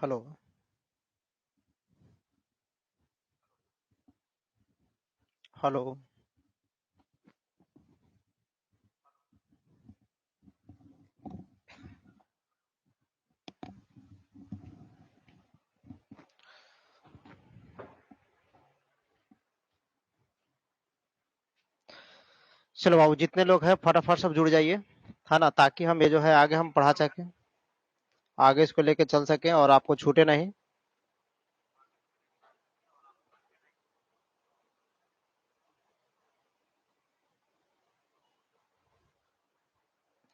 Hello. Hello. चलो बाबू, जितने लोग हैं फटाफट सब जुड़ जाइए, है ना, ताकि हम ये जो है आगे हम पढ़ा सकें, आगे इसको लेके चल सकें और आपको छूटे नहीं।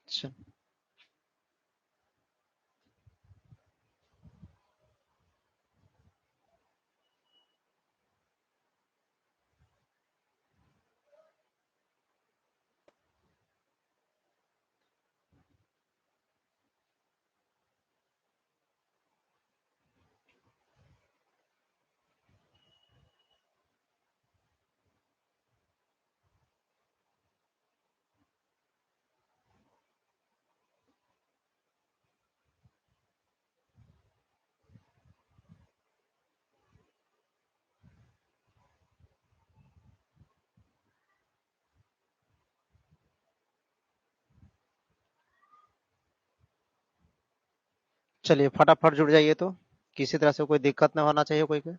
च- चलिए फटाफट जुड़ जाइए, तो किसी तरह से कोई दिक्कत ना होना चाहिए कोई के।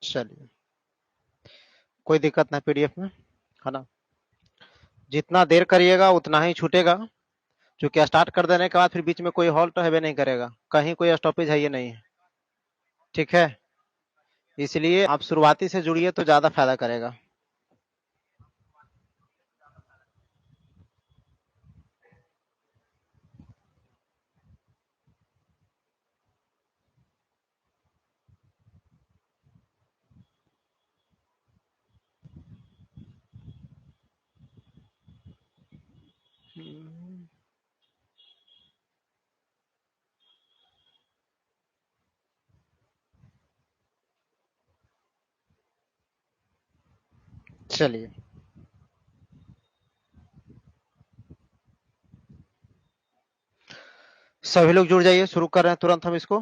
चलिए, कोई दिक्कत ना पीडीएफ में, है ना। जितना देर करिएगा उतना ही छूटेगा, क्योंकि स्टार्ट कर देने के बाद फिर बीच में कोई हॉल्ट है नहीं करेगा, कहीं कोई स्टॉपेज है ये नहीं है। ठीक है, इसलिए आप शुरुआती से जुड़िए तो ज्यादा फायदा करेगा। चलिए, सभी लोग जुड़ जाइए, शुरू कर रहे हैं तुरंत हम इसको।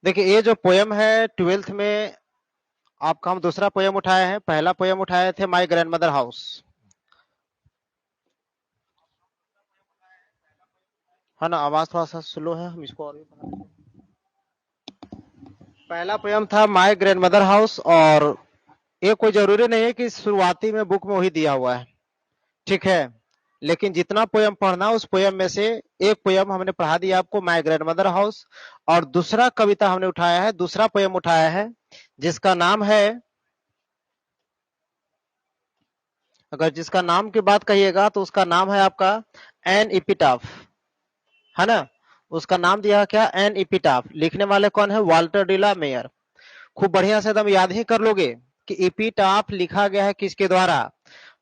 देखिए, ये जो पोयम है 12th में आपका हम दूसरा पोयम उठाए हैं। पहला पोयम उठाए थे माय ग्रैंडमदर हाउस, है ना। आवाज थोड़ा सा स्लो है, हम इसको और भी बढ़ा देंगे। पहला पोयम था माय ग्रैंडमदर हाउस, और ये कोई जरूरी नहीं है कि शुरुआती में बुक में वही दिया हुआ है, ठीक है। लेकिन जितना पोयम पढ़ना उस पोयम में से एक पोयम हमने पढ़ा दिया आपको, माय ग्रैंडमदर हाउस। और दूसरा कविता हमने उठाया है, दूसरा पोयम उठाया है, जिसका नाम है, अगर जिसका नाम की बात कहिएगा तो उसका नाम है आपका एन इपिटाफ, है ना। उसका नाम दिया है क्या, एन इपिटाफ। लिखने वाले कौन है, वाल्टर डिला मेयर। खूब बढ़िया से एकदम याद ही कर लोगे कि इपिटाफ लिखा गया है किसके द्वारा,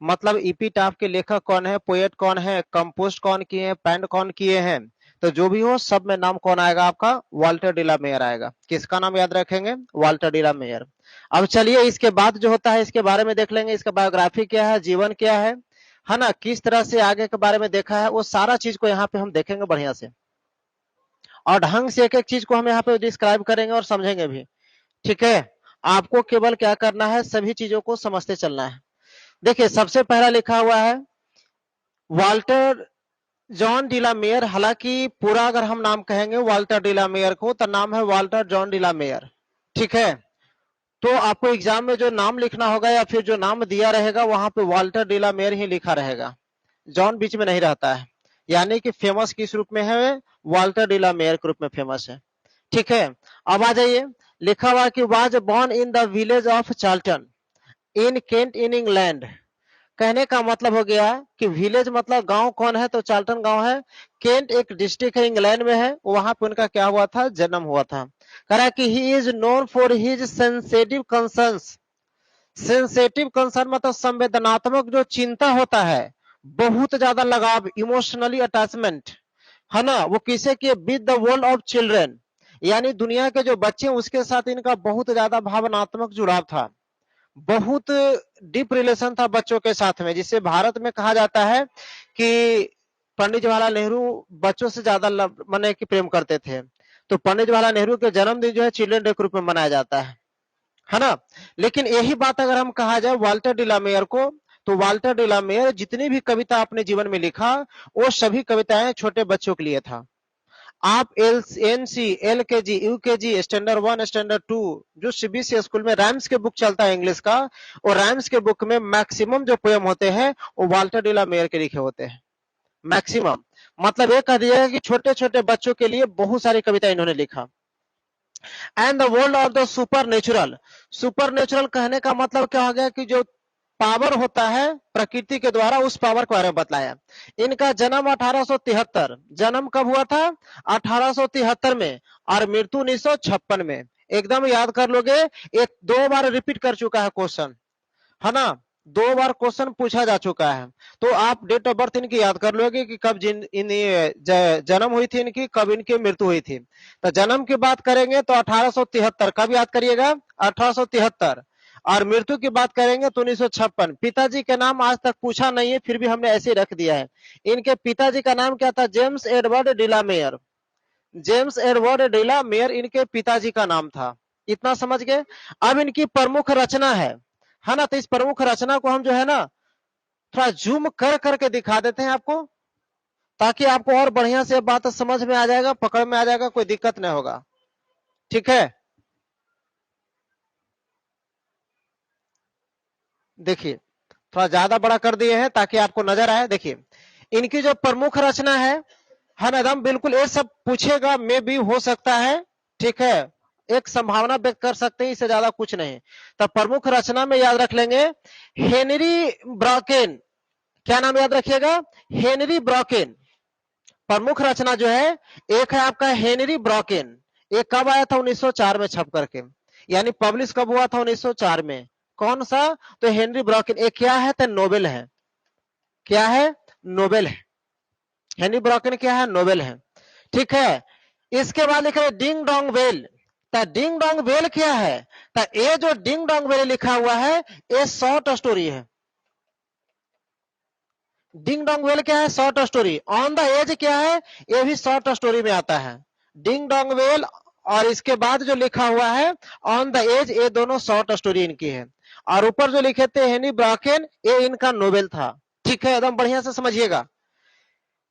मतलब इपिटाफ के लेखक कौन है, पोएट कौन है, कंपोस्ट कौन किए हैं, पेंड कौन किए हैं। तो जो भी हो, सब में नाम कौन आएगा आपका, वाल्टर डिला मेयर आएगा। किसका नाम याद रखेंगे, वाल्टर डिला मेयर। अब चलिए, इसके बाद जो होता है इसके बारे में देख लेंगे, इसका बायोग्राफी क्या है, जीवन क्या है ना, किस तरह से आगे के बारे में देखा है, वो सारा चीज को यहाँ पे हम देखेंगे बढ़िया से, और ढंग से एक एक चीज को हम यहाँ पे डिस्क्राइब करेंगे और समझेंगे भी। ठीक है, आपको केवल क्या करना है, सभी चीजों को समझते चलना है। देखिए, सबसे पहला लिखा हुआ है वाल्टर जॉन डिला मेयर। हालांकि पूरा अगर हम नाम कहेंगे वाल्टर डिला मेयर को, तो नाम है वाल्टर जॉन डिला मेयर। ठीक है, तो आपको एग्जाम में जो नाम लिखना होगा या फिर जो नाम दिया रहेगा वहां पे वाल्टर डिला मेयर ही लिखा रहेगा, जॉन बीच में नहीं रहता है। यानी कि फेमस किस रूप में है, वाल्टर डिला मेयर के रूप में फेमस है। ठीक है, अब आ जाइए, लिखा हुआ कि was born in the village of Charlton in Kent in England. कहने का मतलब हो गया कि विलेज मतलब गांव कौन है, तो चार्ल्टन गांव है। केंट एक डिस्ट्रिक्ट है, इंग्लैंड में है, वहां पे उनका क्या हुआ था, जन्म हुआ था। कह रहा है कि he is known for his sensitive concerns. Sensitive concern मतलब संवेदनात्मक जो चिंता होता है, बहुत ज्यादा लगाव, इमोशनली अटैचमेंट, है ना, वो किसे किए, with the world of children, यानी दुनिया के जो बच्चे उसके साथ इनका बहुत ज्यादा भावनात्मक जुड़ाव था, बहुत डीप रिलेशन था बच्चों के साथ में, जिसे भारत में कहा जाता है कि पंडित जवाहरलाल नेहरू बच्चों से ज्यादा माने कि प्रेम करते थे। तो पंडित जवाहरलाल नेहरू के जन्मदिन जो है चिल्ड्रन डे के रूप में मनाया जाता है ना। लेकिन यही बात अगर हम कहा जाए वाल्टर डिलामेयर को, तो वाल्टर डिलामेयर जितनी भी कविता अपने जीवन में लिखा, वो सभी कविताएं छोटे बच्चों के लिए था। आप NC, LKG, UKG, standard 1, standard 2, जो सीबीएसई स्कूल में रैम्स के बुक चलता है इंग्लिश का, और रैम्स के बुक में मैक्सिमम जो पोएम होते हैं वो वाल्टर डिलामेयर के लिखे होते हैं, मैक्सिमम। मतलब ये कह दिया कि छोटे छोटे बच्चों के लिए बहुत सारी कविता इन्होंने लिखा। And the world of the super natural, super natural कहने का मतलब क्या हो गया कि जो पावर होता है प्रकृति के द्वारा, उस पावर के बारे में बतलाया। इनका जन्म 1873, जन्म कब हुआ था, 1873 में, और मृत्यु 1956 में। एकदम याद कर लोगे, ये 2 बार रिपीट कर चुका है क्वेश्चन, है ना, 2 बार क्वेश्चन पूछा जा चुका है। तो आप डेट ऑफ बर्थ इनकी याद कर लोगे कि कब जन्म हुई थी इनकी, कब इनकी मृत्यु हुई थी। तो जन्म की बात करेंगे तो 1873, कब याद करिएगा, 1873, और मृत्यु की बात करेंगे तो 1956। पिताजी का नाम आज तक पूछा नहीं है, फिर भी हमने ऐसे ही रख दिया है। इनके पिताजी का नाम क्या था, जेम्स एडवर्ड डिलामेयर, जेम्स एडवर्ड डिलामेयर इनके पिताजी का नाम था। इतना समझ गए। अब इनकी प्रमुख रचना है ना, तो इस प्रमुख रचना को हम जो है ना थोड़ा जूम कर करके दिखा देते हैं आपको, ताकि आपको और बढ़िया से बात समझ में आ जाएगा, पकड़ में आ जाएगा, कोई दिक्कत नहीं होगा। ठीक है, देखिए थोड़ा ज्यादा बड़ा कर दिए हैं ताकि आपको नजर आए। देखिए इनकी जो प्रमुख रचना है ना, एकदम बिल्कुल ये सब पूछेगा, मे भी हो सकता है, ठीक है, एक संभावना व्यक्त कर सकते हैं, इससे ज्यादा कुछ नहीं। तो प्रमुख रचना में याद रख लेंगे हेनरी ब्रॉकेन, क्या नाम याद रखिएगा, हेनरी ब्रॉकेन। प्रमुख रचना जो है, एक है आपका हेनरी ब्रॉकेन, ये कब आया था, 1904 में छप करके, यानी पब्लिश कब हुआ था, 1904 में। कौन सा, तो हेनरी ब्रॉकेन। एक क्या है, तो नोबेल है, क्या है, नोबेल है। हेनरी ब्रॉकेन क्या है, नोबेल है। ठीक है, इसके बाद लिखा है डिंग डोंग बेल। तो डिंग डोंग बेल क्या है, तो ये जो डिंग डोंग बेल लिखा हुआ है, ये शॉर्ट स्टोरी है। डिंग डोंग बेल क्या है, short story. On the edge क्या है, ये भी शॉर्ट स्टोरी में आता है, डिंग डोंग बेल। और इसके बाद जो लिखा हुआ है ऑन द एज, ये दोनों शॉर्ट स्टोरी इनकी है। और ऊपर जो लिखे थे हेनरी ब्रॉकेन, ये इनका नोवेल था। ठीक है, एकदम बढ़िया से समझिएगा।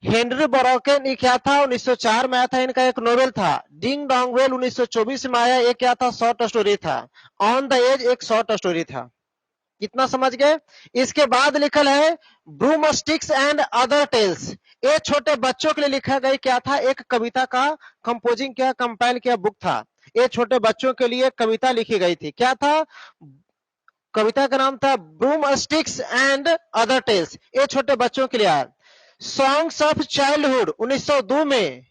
हेनरी ब्रॉकेन ये क्या था, 1904 में आया था, इनका एक नोवेल था। डिंग डोंग बेल 1924 में आया, ये क्या था, शॉर्ट स्टोरी था। ऑन द एज एक शॉर्ट स्टोरी था। कितना समझ गए। इसके बाद लिखल है broom sticks and other tales, ये छोटे बच्चों के लिए लिखा गया क्या था, एक कविता का कंपोजिंग किया, कंपाइल किया बुक था। ये छोटे बच्चों के लिए कविता लिखी गई थी, क्या था, कविता का नाम था broom sticks and other tales, ये छोटे बच्चों के लिए आया। सॉन्ग्स ऑफ चाइल्डहुड 1902 में,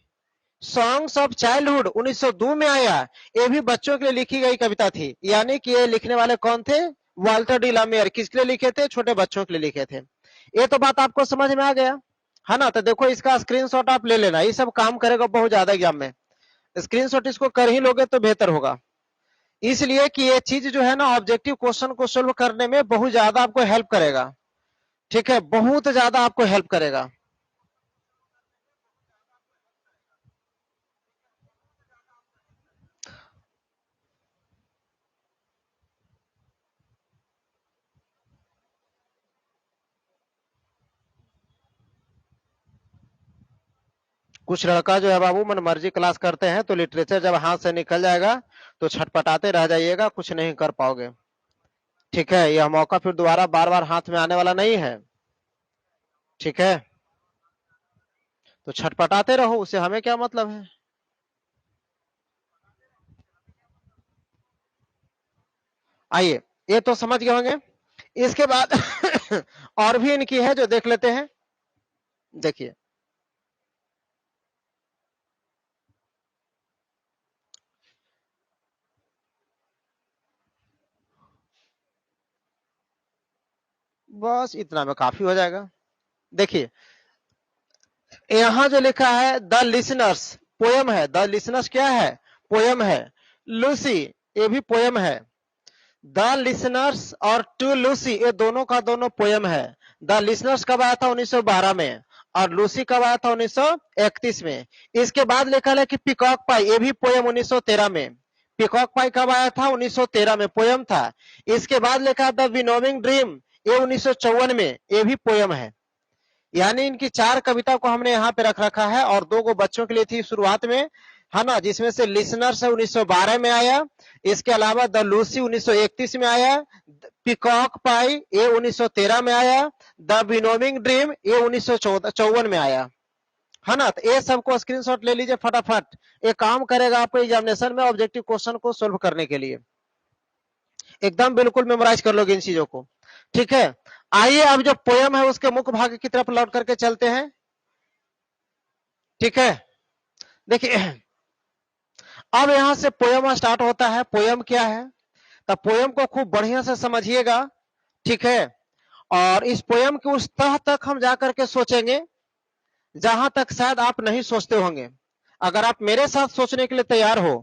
सॉन्ग्स ऑफ चाइल्डहुड 1902 में आया, ये भी बच्चों के लिए लिखी गई कविता थी। यानी कि ये लिखने वाले कौन थे, वाल्टर डी लामेयर। किसके लिए लिखे थे, छोटे बच्चों के लिए लिखे थे। ये तो बात आपको समझ में आ गया, है ना। तो देखो इसका स्क्रीनशॉट आप ले लेना, ये सब काम करेगा बहुत ज्यादा एग्जाम में। स्क्रीनशॉट इसको कर ही लोगे तो बेहतर होगा, इसलिए कि ये चीज जो है ना ऑब्जेक्टिव क्वेश्चन को सोल्व करने में बहुत ज्यादा आपको हेल्प करेगा। ठीक है, बहुत ज्यादा आपको हेल्प करेगा। कुछ लड़का जो है बाबू मन मर्जी क्लास करते हैं, तो लिटरेचर जब हाथ से निकल जाएगा तो छटपटाते रह जाइएगा, कुछ नहीं कर पाओगे। ठीक है, यह मौका फिर दोबारा बार बार हाथ में आने वाला नहीं है। ठीक है, तो छटपटाते रहो, उससे हमें क्या मतलब है। आइए, ये तो समझ गए होंगे। इसके बाद और भी इनकी है जो देख लेते हैं। देखिए बस इतना में काफी हो जाएगा। देखिए यहां जो लिखा है द लिसनर्स, पोयम है। द लिसनर्स क्या है? पोयम है। लूसी, ये भी पोयम है। द लिसनर्स और टू लूसी, ये दोनों का दोनों पोयम है। द लिसनर्स कब आया था? 1912 में। और लूसी कब आया था? 1931 में। इसके बाद लिखा है कि पिकॉक पाई, ये भी पोयम 1913 में। पिकॉक पाई कब आया था? 1913 में, पोयम था। इसके बाद लिखा द विनोविंग ड्रीम, ये 1954 में, ये भी पोयम है। यानी इनकी 4 कविता को हमने यहाँ पे रख रखा है, और 2 को बच्चों के लिए थी शुरुआत में, है ना, जिसमें से लिसनर्स है 1912 में आया। इसके अलावा द लूसी 1931 में आया। पिकॉक पाई ये 1913 में आया। द विनोविंग ड्रीम ये 1954 में आया, है ना। तो ये सबको स्क्रीनशॉट ले लीजिए फटाफट। ये काम करेगा आपको एग्जामिनेशन में ऑब्जेक्टिव क्वेश्चन को सोल्व करने के लिए। एकदम बिल्कुल मेमोराइज कर लोगे इन चीजों को, ठीक है। आइए अब जो पोयम है उसके मुख्य भाग की तरफ लौट करके चलते हैं, ठीक है। देखिए अब यहां से पोयम स्टार्ट होता है। पोयम क्या है? तो पोयम को खूब बढ़िया से समझिएगा, ठीक है। और इस पोयम की उस तह तक हम जाकर के सोचेंगे जहां तक शायद आप नहीं सोचते होंगे। अगर आप मेरे साथ सोचने के लिए तैयार हो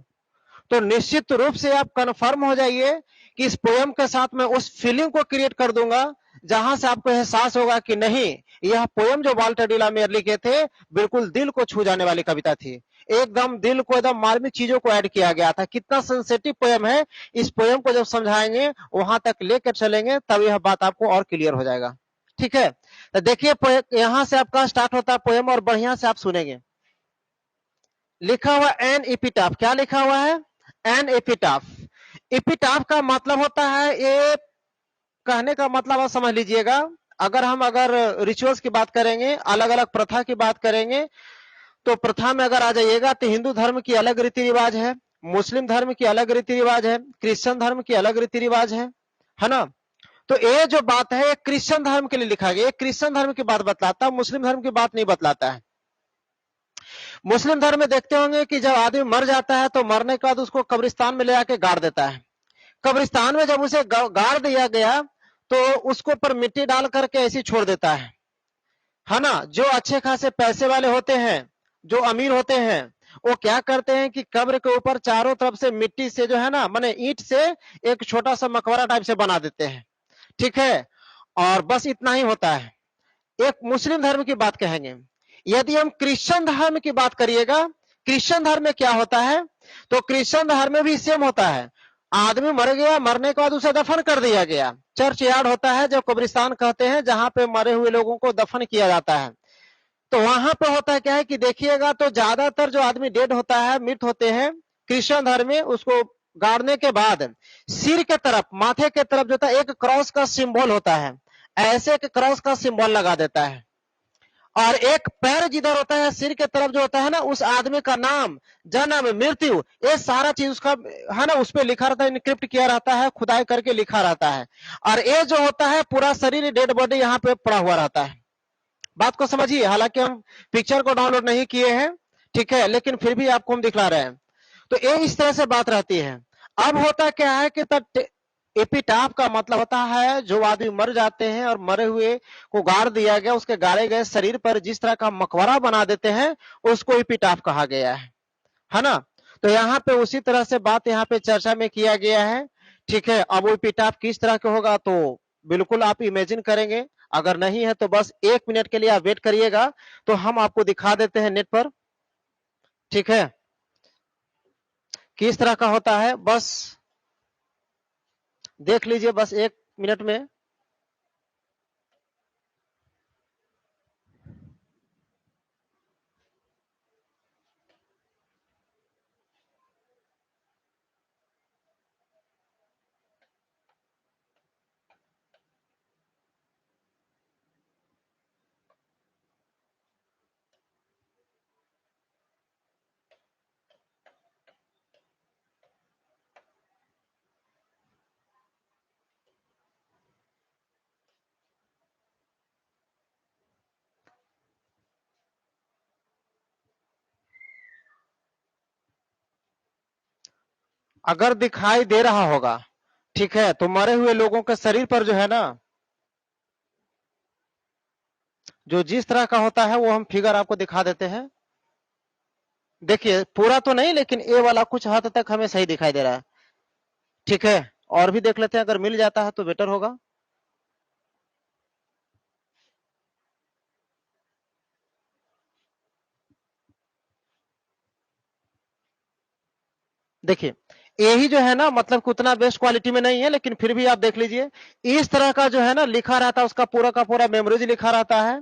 तो निश्चित रूप से आप कंफर्म हो जाइए कि इस पोयम के साथ मैं उस फीलिंग को क्रिएट कर दूंगा जहां से आपको एहसास होगा कि नहीं, यह पोयम जो वाल्टर डिलामेयर लिखे थे बिल्कुल दिल को छू जाने वाली कविता थी। एकदम दिल को एकदम मार्मिक चीजों को ऐड किया गया था। कितना सेंसिटिव पोयम है। इस पोयम को जब समझाएंगे वहां तक लेकर चलेंगे तब यह बात आपको और क्लियर हो जाएगा, ठीक है। तो देखिए यहां से आपका स्टार्ट होता है पोयम, और बढ़िया से आप सुनेंगे। लिखा हुआ एन एपिटाफ, क्या लिखा हुआ है? An epitaph. एपिटाफ का मतलब होता है, ये कहने का मतलब आप समझ लीजिएगा। अगर रिचुअल्स की बात करेंगे, अलग अलग प्रथा की बात करेंगे, तो प्रथा में अगर आ जाइएगा तो हिंदू धर्म की अलग रीति रिवाज है, मुस्लिम धर्म की अलग रीति रिवाज है, क्रिश्चियन धर्म की अलग रीति रिवाज है ना। तो ये जो बात है ये क्रिश्चियन धर्म के लिए लिखा गया, ये क्रिश्चियन धर्म की बात बतलाता है, मुस्लिम धर्म की बात नहीं बतलाता है। मुस्लिम धर्म में देखते होंगे कि जब आदमी मर जाता है तो मरने के बाद उसको कब्रिस्तान में ले जाके गाड़ देता है। कब्रिस्तान में जब उसे गाड़ दिया गया तो उसको ऊपर मिट्टी डाल करके ऐसे छोड़ देता है ना। जो अच्छे खासे पैसे वाले होते हैं, जो अमीर होते हैं, वो क्या करते हैं कि कब्र के ऊपर चारों तरफ से मिट्टी से जो है ना, माने ईंट से एक छोटा सा मकबरा टाइप से बना देते हैं, ठीक है। और बस इतना ही होता है। एक मुस्लिम धर्म की बात कहेंगे। यदि हम क्रिश्चियन धर्म की बात करिएगा, क्रिश्चियन धर्म में क्या होता है? तो क्रिश्चियन धर्म में भी सेम होता है। आदमी मर गया, मरने के बाद उसे दफन कर दिया गया। चर्च यार्ड होता है, जो कब्रिस्तान कहते हैं, जहां पे मरे हुए लोगों को दफन किया जाता है। तो वहां पे होता है क्या है कि देखिएगा तो ज्यादातर जो आदमी डेड होता है, मृत होते हैं, क्रिश्चियन धर्म में उसको गाड़ने के बाद सिर के तरफ, माथे के तरफ जो था एक क्रॉस का सिंबल होता है, ऐसे एक क्रॉस का सिंबल लगा देता है। और एक पैर जिधर होता है सिर के तरफ जो होता है ना, उस आदमी का नाम, जन्म, मृत्यु, ये सारा चीज उसका है ना उस पर लिखा रहता है, इनक्रिप्ट किया रहता है, खुदाई करके लिखा रहता है। और ये जो होता है पूरा शरीर डेड बॉडी यहाँ पे पड़ा हुआ रहता है। बात को समझिए, हालांकि हम पिक्चर को डाउनलोड नहीं किए हैं, ठीक है, लेकिन फिर भी आपको हम दिखला रहे हैं। तो ये इस तरह से बात रहती है। अब होता क्या है कि तब एपिटाफ का मतलब होता है जो आदमी मर जाते हैं और मरे हुए को गाड़ दिया गया, उसके गाड़े गए शरीर पर जिस तरह का मकबरा बना देते हैं उसको एपिटाफ कहा गया है ना। तो यहाँ पे उसी तरह से बात यहाँ पे चर्चा में किया गया है, ठीक है। अब वो एपिटाफ किस तरह का होगा तो बिल्कुल आप इमेजिन करेंगे। अगर नहीं है तो बस 1 मिनट के लिए आप वेट करिएगा, तो हम आपको दिखा देते हैं नेट पर, ठीक है, किस तरह का होता है। बस देख लीजिए बस 1 मिनट में। अगर दिखाई दे रहा होगा, ठीक है, तो मरे हुए लोगों के शरीर पर जो है ना, जो जिस तरह का होता है वो हम फिगर आपको दिखा देते हैं। देखिए पूरा तो नहीं, लेकिन ए वाला कुछ हद तक हमें सही दिखाई दे रहा है, ठीक है। और भी देख लेते हैं, अगर मिल जाता है तो बेटर होगा। देखिए यही जो है ना, मतलब कि उतना बेस्ट क्वालिटी में नहीं है, लेकिन फिर भी आप देख लीजिए, इस तरह का जो है ना लिखा रहता है, उसका पूरा का पूरा मेमोरीज लिखा रहता है।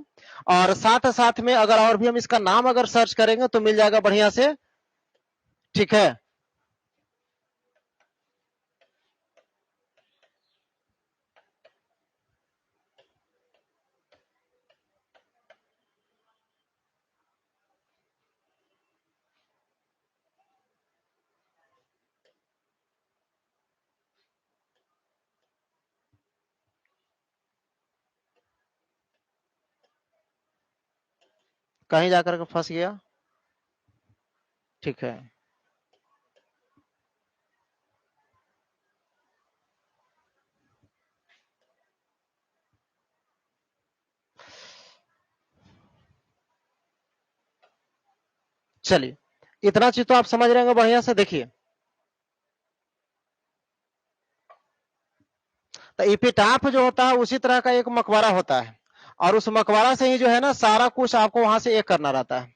और साथ साथ में अगर और भी हम इसका नाम अगर सर्च करेंगे तो मिल जाएगा बढ़िया से, ठीक है। कहीं जाकर के फंस गया, ठीक है। चलिए इतना चीज तो आप समझ रहे होंगे बढ़िया से। देखिए तो एपिटाफ जो होता है उसी तरह का एक मकबरा होता है, और उस मकबरा से ही जो है ना सारा कुछ आपको वहां से एक करना रहता है।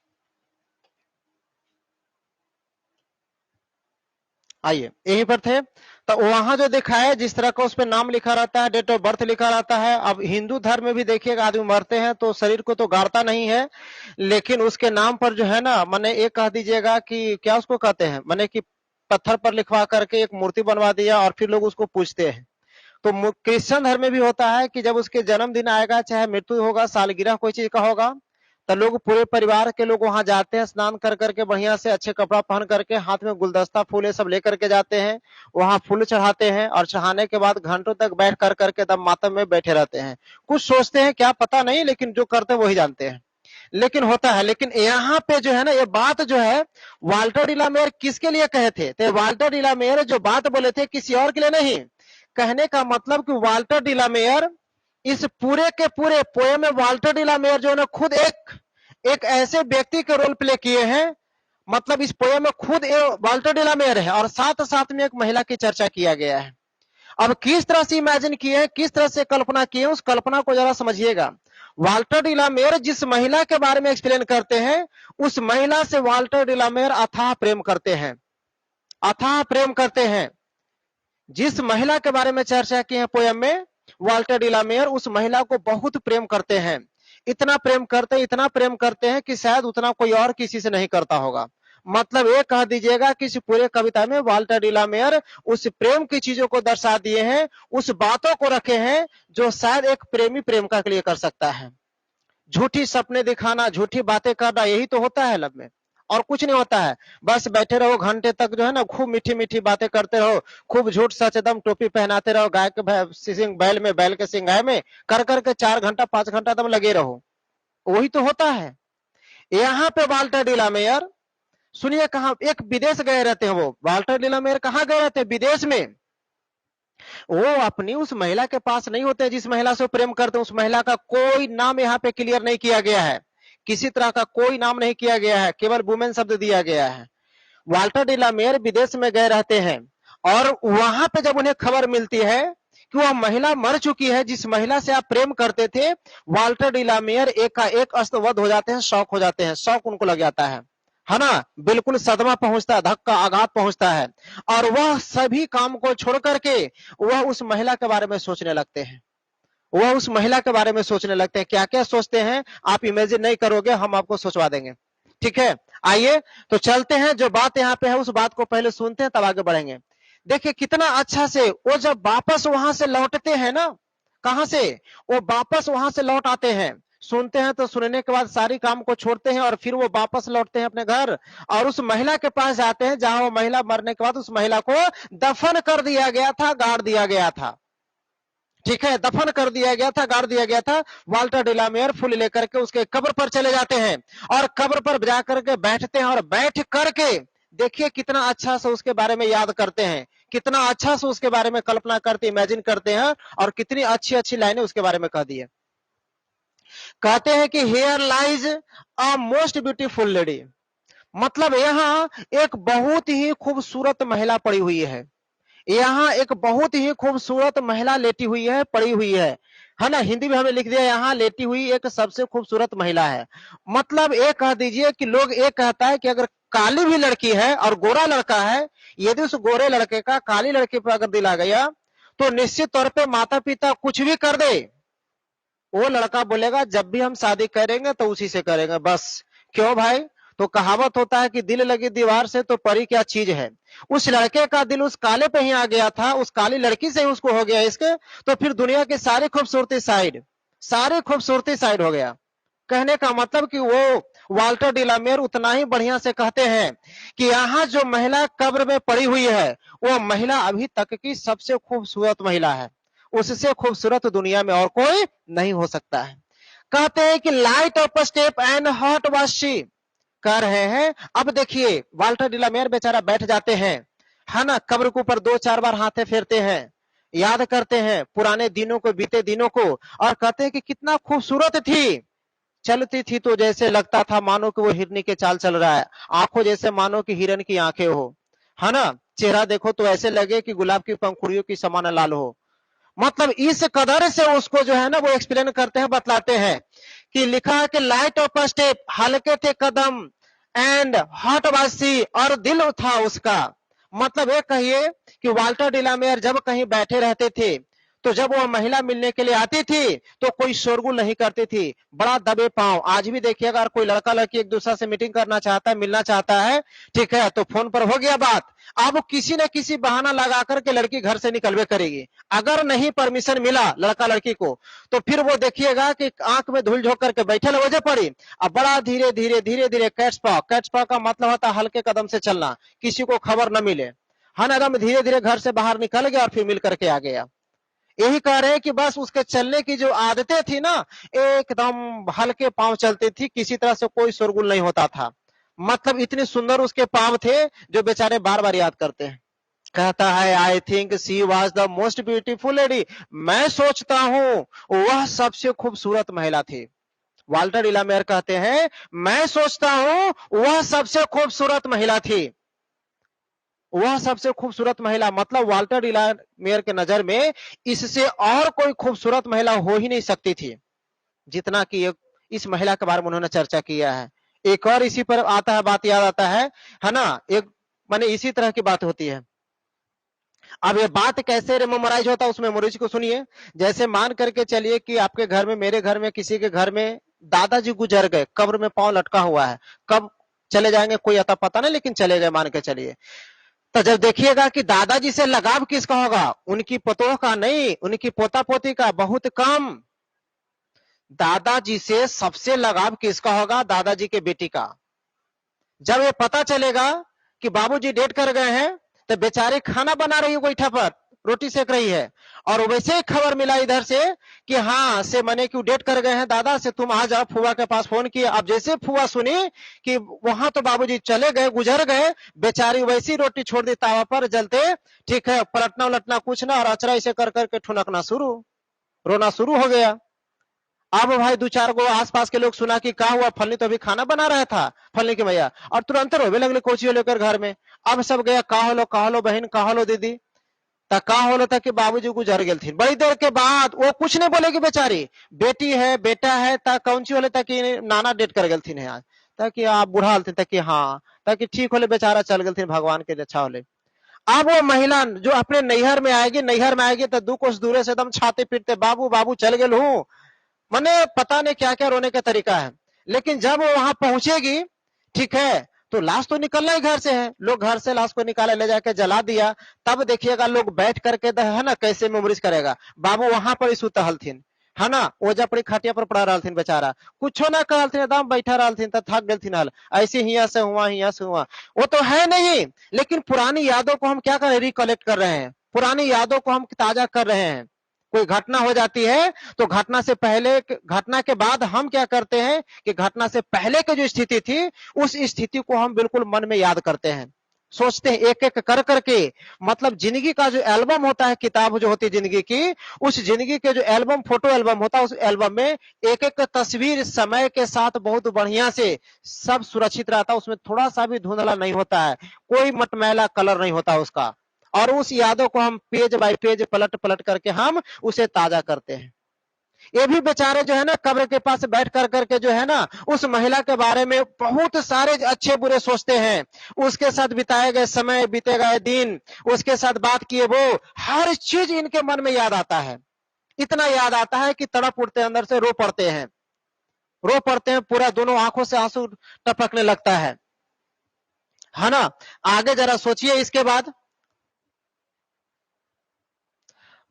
आइए यहीं पर थे, तो वहां जो देखा है जिस तरह का उस पर नाम लिखा रहता है, डेट ऑफ बर्थ लिखा रहता है। अब हिंदू धर्म में भी देखिएगा, आदमी मरते हैं तो शरीर को तो गाड़ता नहीं है, लेकिन उसके नाम पर जो है ना, माने एक कह दीजिएगा कि क्या उसको कहते हैं, माने कि पत्थर पर लिखवा करके एक मूर्ति बनवा दिया और फिर लोग उसको पूजते हैं। तो क्रिश्चियन धर्म में भी होता है कि जब उसके जन्मदिन आएगा, चाहे मृत्यु होगा, सालगिरह कोई चीज का होगा, तो लोग पूरे परिवार के लोग वहां जाते हैं, स्नान कर करके बढ़िया से अच्छे कपड़ा पहन करके, हाथ में गुलदस्ता फूल ये सब लेकर के जाते हैं, वहां फूल चढ़ाते हैं, और चढ़ाने के बाद घंटों तक बैठ कर करके तब मातम में बैठे रहते हैं। कुछ सोचते हैं क्या पता नहीं, लेकिन जो करते हैं वही जानते हैं, लेकिन होता है। लेकिन यहाँ पे जो है ना, ये बात जो है वाल्टर डिलामेयर किसके लिए कहे थे, तो वाल्टर डिलामेयर जो बात बोले थे किसी और के लिए नहीं। कहने का मतलब कि वाल्टर डिलामेयर इस पूरे के पूरे पोएम में वाल्टर डिलामेयर जो है ना खुद एक एक ऐसे व्यक्ति के रोल प्ले किए हैं, मतलब इस पोएम में खुद वाल्टर डिलामेयर है, और साथ साथ में एक महिला की चर्चा किया गया है। अब किस तरह से इमेजिन किए हैं, किस तरह से कल्पना किए हैं, उस कल्पना को जरा समझिएगा। वाल्टर डिलामेयर जिस महिला के बारे में एक्सप्लेन करते हैं, उस महिला से वाल्टर डिलामेयर अथाह प्रेम करते हैं, अथाह प्रेम करते हैं। जिस महिला के बारे में चर्चा की है पोयम में, वाल्टर डिलामेयर उस महिला को बहुत प्रेम करते हैं। इतना प्रेम करते हैं, इतना प्रेम करते हैं कि शायद उतना कोई और किसी से नहीं करता होगा। मतलब ये कह दीजिएगा कि इस पूरे कविता में वाल्टर डिलामेयर उस प्रेम की चीजों को दर्शा दिए हैं, उस बातों को रखे हैं जो शायद एक प्रेमी प्रेम का लिए कर सकता है। झूठी सपने दिखाना, झूठी बातें करना, यही तो होता है लब में, और कुछ नहीं होता है। बस बैठे रहो घंटे तक जो है ना, खूब मीठी मीठी बातें करते रहो, खूब झूठ सच एकदम टोपी पहनाते रहो, गाय के सिंग बैल में, बैल के सिंगाय में कर करके 4 घंटा 5 घंटा एकदम लगे रहो, वही तो होता है। यहाँ पे वाल्टर डिलामेयर सुनिए कहा, एक विदेश गए रहते हैं, वो वाल्टर डिलामेयर कहाँ गए रहते हैं, विदेश में। वो अपनी उस महिला के पास नहीं होते जिस महिला से प्रेम करते हैं, उस महिला का कोई नाम यहाँ पे क्लियर नहीं किया गया है, किसी तरह का कोई नाम नहीं किया गया है, केवल वुमेन शब्द दिया गया है। वाल्टर डिलामेयर विदेश में गए रहते हैं, और वहां पे जब उन्हें खबर मिलती है कि वह महिला मर चुकी है जिस महिला से आप प्रेम करते थे, वाल्टर डिलामेयर एक अस्तव्यस्त हो जाते हैं, शौक हो जाते हैं, शौक उनको लग जाता है ना, बिल्कुल सदमा पहुंचता है, धक्का आघात पहुंचता है, और वह सभी काम को छोड़ करके वह उस महिला के बारे में सोचने लगते हैं। वह उस महिला के बारे में सोचने लगते हैं, क्या क्या सोचते हैं आप इमेजिन नहीं करोगे, हम आपको सोचवा देंगे, ठीक है। आइए तो चलते हैं, जो बात यहाँ पे है उस बात को पहले सुनते हैं तब आगे बढ़ेंगे। देखिए कितना अच्छा से वो जब वापस वहां से लौटते हैं ना, कहां से, वो वापस वहां से लौट आते हैं, सुनते हैं तो सुनने के बाद सारी काम को छोड़ते हैं और फिर वो वापस लौटते हैं अपने घर, और उस महिला के पास जाते हैं जहां वो महिला मरने के बाद उस महिला को दफन कर दिया गया था, गाड़ दिया गया था, ठीक है, दफन कर दिया गया था, गाड़ दिया गया था। वाल्टर डिलामेयर फूल लेकर के उसके कब्र पर चले जाते हैं, और कब्र पर जाकर के बैठते हैं, और बैठ करके देखिए कितना अच्छा से उसके बारे में याद करते हैं, कितना अच्छा से उसके बारे में कल्पना करते, इमेजिन करते हैं, और कितनी अच्छी अच्छी लाइनें उसके बारे में कह दी है। कहते हैं कि here lies a most beautiful lady, मतलब यहाँ एक बहुत ही खूबसूरत महिला पड़ी हुई है, यहाँ एक बहुत ही खूबसूरत महिला लेटी हुई है, पड़ी हुई है ना। हिंदी में हमें लिख दिया यहाँ लेटी हुई एक सबसे खूबसूरत महिला है। मतलब ये कह दीजिए कि लोग ये कहता है कि अगर काली भी लड़की है और गोरा लड़का है, यदि उस गोरे लड़के का काली लड़की पर अगर दिल आ गया तो निश्चित तौर पे माता पिता कुछ भी कर दे, वो लड़का बोलेगा जब भी हम शादी करेंगे तो उसी से करेंगे बस। क्यों भाई? तो कहावत होता है कि दिल लगी दीवार से तो परी क्या चीज है। उस लड़के का दिल उस काले पे ही आ गया था, उस काली लड़की से ही उसको हो गया इसके, तो फिर दुनिया की सारी खूबसूरती साइड हो गया। कहने का मतलब कि वो वाल्टर डिलामेर उतना ही बढ़िया से कहते हैं कि यहाँ जो महिला कब्र में पड़ी हुई है वो महिला अभी तक की सबसे खूबसूरत महिला है, उससे खूबसूरत दुनिया में और कोई नहीं हो सकता है। कहते हैं कि light of step and hot was she, कह रहे हैं। अब देखिए वाल्टर डिलामेर बेचारा बैठ जाते हैं, है ना, कब्र के ऊपर 2-4 बार हाथे फेरते हैं, याद करते हैं पुराने दिनों को, बीते दिनों को, और कहते हैं कि कितना खूबसूरत थी, चलती थी तो जैसे लगता था मानो कि वो हिरनी के चाल चल रहा है, आंखों जैसे मानो कि हिरन की आंखें हो, है ना, चेहरा देखो तो ऐसे लगे कि गुलाब की पंखुड़ियों की समान लाल हो। मतलब इस कदर से उसको जो है ना वो एक्सप्लेन करते हैं, बतलाते हैं कि लिखा है कि लाइट ऑफ अ स्टेप, हल्के थे कदम, एंड हॉट वासी, और दिल था उसका। मतलब ये कहिए कि वाल्टर डिलामेयर जब कहीं बैठे रहते थे तो जब वो महिला मिलने के लिए आती थी तो कोई शोरगुल नहीं करती थी, बड़ा दबे पांव। आज भी देखिएगा अगर कोई लड़का लड़की एक दूसरे से मीटिंग करना चाहता है, मिलना चाहता है, ठीक है, तो फोन पर हो गया बात, अब किसी न किसी बहाना लगा करके लड़की घर से निकलवे करेगी। अगर नहीं परमिशन मिला लड़का लड़की को तो फिर वो देखिएगा कि आंख में धूल झोंक करके बैठे वजह पड़ी, अब बड़ा धीरे धीरे धीरे धीरे कैट्स पॉ का मतलब होता है हल्के कदम से चलना, किसी को खबर न मिले, हाँ ना, एकदम धीरे धीरे घर से बाहर निकल गया और फिर मिल करके आ गया। यही कह रहे हैं कि बस उसके चलने की जो आदतें थी ना, एकदम हल्के पांव चलती थी, किसी तरह से कोई शोरगुल नहीं होता था। मतलब इतने सुंदर उसके पांव थे जो बेचारे बार बार याद करते हैं। कहता है I think she was the most beautiful lady, मैं सोचता हूं वह सबसे खूबसूरत महिला थी। वाल्टर डिलामेयर कहते हैं मैं सोचता हूं वह सबसे खूबसूरत महिला थी, वह सबसे खूबसूरत महिला, मतलब वाल्टर डिलामेयर के नजर में इससे और कोई खूबसूरत महिला हो ही नहीं सकती थी जितना कि इस महिला के बारे में उन्होंने चर्चा किया है। एक और इसी पर आता है, बात याद आता है ना, एक माने इसी तरह की बात होती है। अब ये बात कैसे मेमोराइज होता है उस मेमोरीज को सुनिए। जैसे मान करके चलिए कि आपके घर में, मेरे घर में, किसी के घर में दादाजी गुजर गए, कब्र में पांव लटका हुआ है, कब चले जाएंगे कोई अता पता नहीं, लेकिन चले गए मान के चलिए। तो जब देखिएगा कि दादाजी से लगाव किसका होगा, उनकी पतोह का नहीं, उनकी पोता पोती का, बहुत कम। दादाजी से सबसे लगाव किसका होगा, दादाजी के बेटी का। जब ये पता चलेगा कि बाबूजी डेट कर गए हैं तो बेचारे खाना बना रही है गोईठा पर, रोटी सेक रही है, और वैसे ही खबर मिला इधर से कि हाँ से मने क्यों डेट कर गए हैं दादा से, तुम आ जाओ, फुआ के पास फोन किए। अब जैसे फुआ सुनी कि वहां तो बाबूजी चले गए, गुजर गए, बेचारी वैसी रोटी छोड़ दी तावा पर जलते, ठीक है, पलटना उलटना कुछ ना, और अचरा इसे कर करके ठुनकना शुरू, रोना शुरू हो गया। अब भाई 2-4 गो आसपास के लोग सुना कि क्या हुआ, फलनी तो अभी खाना बना रहा था, फलनी की भैया, और तुरंत रोवे लगले कोचियो लेकर घर में। अब सब गया, कहा लो बहन, कहा लो दीदी, का होलो था कि बाबूजी गुजर गए थे। बड़ी देर के बाद वो कुछ नहीं बोलेगी बेचारी, बेटी है बेटा है, ता कौन सी होले ताकि नाना डेट कर गए थे आज, ताकि आप बुढ़ा हलते ताकि हाँ, ताकि ठीक होले बेचारा चल गए थे, भगवान के अच्छा होले। अब वो महिला जो अपने नैहर में आएगी तो 2 कोस दूरे से एकदम छाते पीटते, बाबू बाबू चल गए हूँ, मने पता नहीं क्या क्या रोने का तरीका है। लेकिन जब वो वहां पहुंचेगी, ठीक है, तो लाश तो निकलना ही घर से है, लोग घर से लाश को निकाले, ले जाके जला दिया। तब देखिएगा लोग बैठ करके है ना कैसे मेमोरीज करेगा, बाबू वहां पर ही सुता हलथिन, है ना, ओजा पड़ी खाटिया पर पड़ा रहलथिन बेचारा, कुछ ना कहलथिन, एकदम बैठा रहलथिन, तो थक गलथिन हल, ऐसे हिया से हुआ, वो तो है नहीं, लेकिन पुरानी यादों को हम क्या कर रहे हैं, रिकलेक्ट कर रहे हैं, पुरानी यादों को हम ताजा कर रहे हैं। कोई घटना हो जाती है तो घटना से पहले, घटना के बाद हम क्या करते हैं कि घटना से पहले की जो स्थिति थी उस स्थिति को हम बिल्कुल मन में याद करते हैं। सोचते हैं एक एक कर करके। मतलब जिंदगी का जो एल्बम होता है, किताब जो होती है जिंदगी की, उस जिंदगी के जो एल्बम, फोटो एल्बम होता है, उस एल्बम में एक एक तस्वीर समय के साथ बहुत बढ़िया से सब सुरक्षित रहता है, उसमें थोड़ा सा भी धुंधला नहीं होता है, कोई मटमैला कलर नहीं होता उसका। और उस यादों को हम पेज बाय पेज पलट पलट करके हम उसे ताजा करते हैं। ये भी बेचारे जो है ना कब्र के पास बैठ कर करके जो है ना उस महिला के बारे में बहुत सारे अच्छे बुरे सोचते हैं, उसके साथ बिताए गए समय, बीते गए दिन, उसके साथ बात किए वो, हर चीज इनके मन में याद आता है। इतना याद आता है कि तड़प उठते अंदर से, रो पड़ते हैं, रो पड़ते हैं, पूरा दोनों आंखों से आंसू टपकने लगता है ना। आगे जरा सोचिए इसके बाद।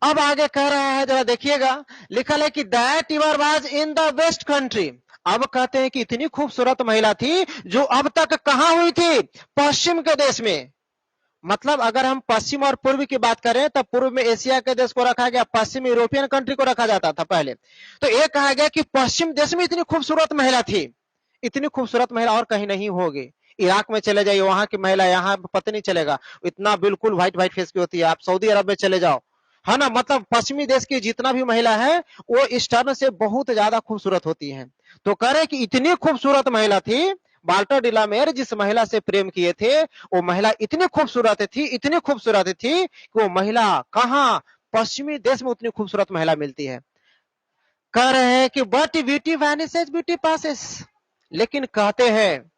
अब आगे कह रहा है, जरा देखिएगा, लिखा है कि that your was in the west country. अब कहते हैं कि इतनी खूबसूरत महिला थी जो अब तक कहां हुई थी, पश्चिम के देश में। मतलब अगर हम पश्चिम और पूर्व की बात करें तो पूर्व में एशिया के देश को रखा गया, पश्चिम यूरोपियन कंट्री को रखा जाता था पहले। तो ये कहा गया कि पश्चिम देश में इतनी खूबसूरत महिला थी, इतनी खूबसूरत महिला और कहीं नहीं होगी। इराक में चले जाइए, वहां की महिला यहाँ पता नहीं चलेगा, इतना बिल्कुल व्हाइट व्हाइट फेस की होती है। आप सऊदी अरब में चले जाओ, है ना, मतलब पश्चिमी देश की जितना भी महिला है वो इस टर्न से बहुत ज्यादा खूबसूरत होती है। तो कह रहे कि इतनी खूबसूरत महिला थी, वाल्टर डिलामेर जिस महिला से प्रेम किए थे, वो महिला इतनी खूबसूरत थी, इतनी खूबसूरत थी कि वो महिला कहाँ, पश्चिमी देश में उतनी खूबसूरत महिला मिलती है। कह रहे हैं कि बट ब्यूटी वैनिसेस ब्यूटी पासेस। लेकिन कहते हैं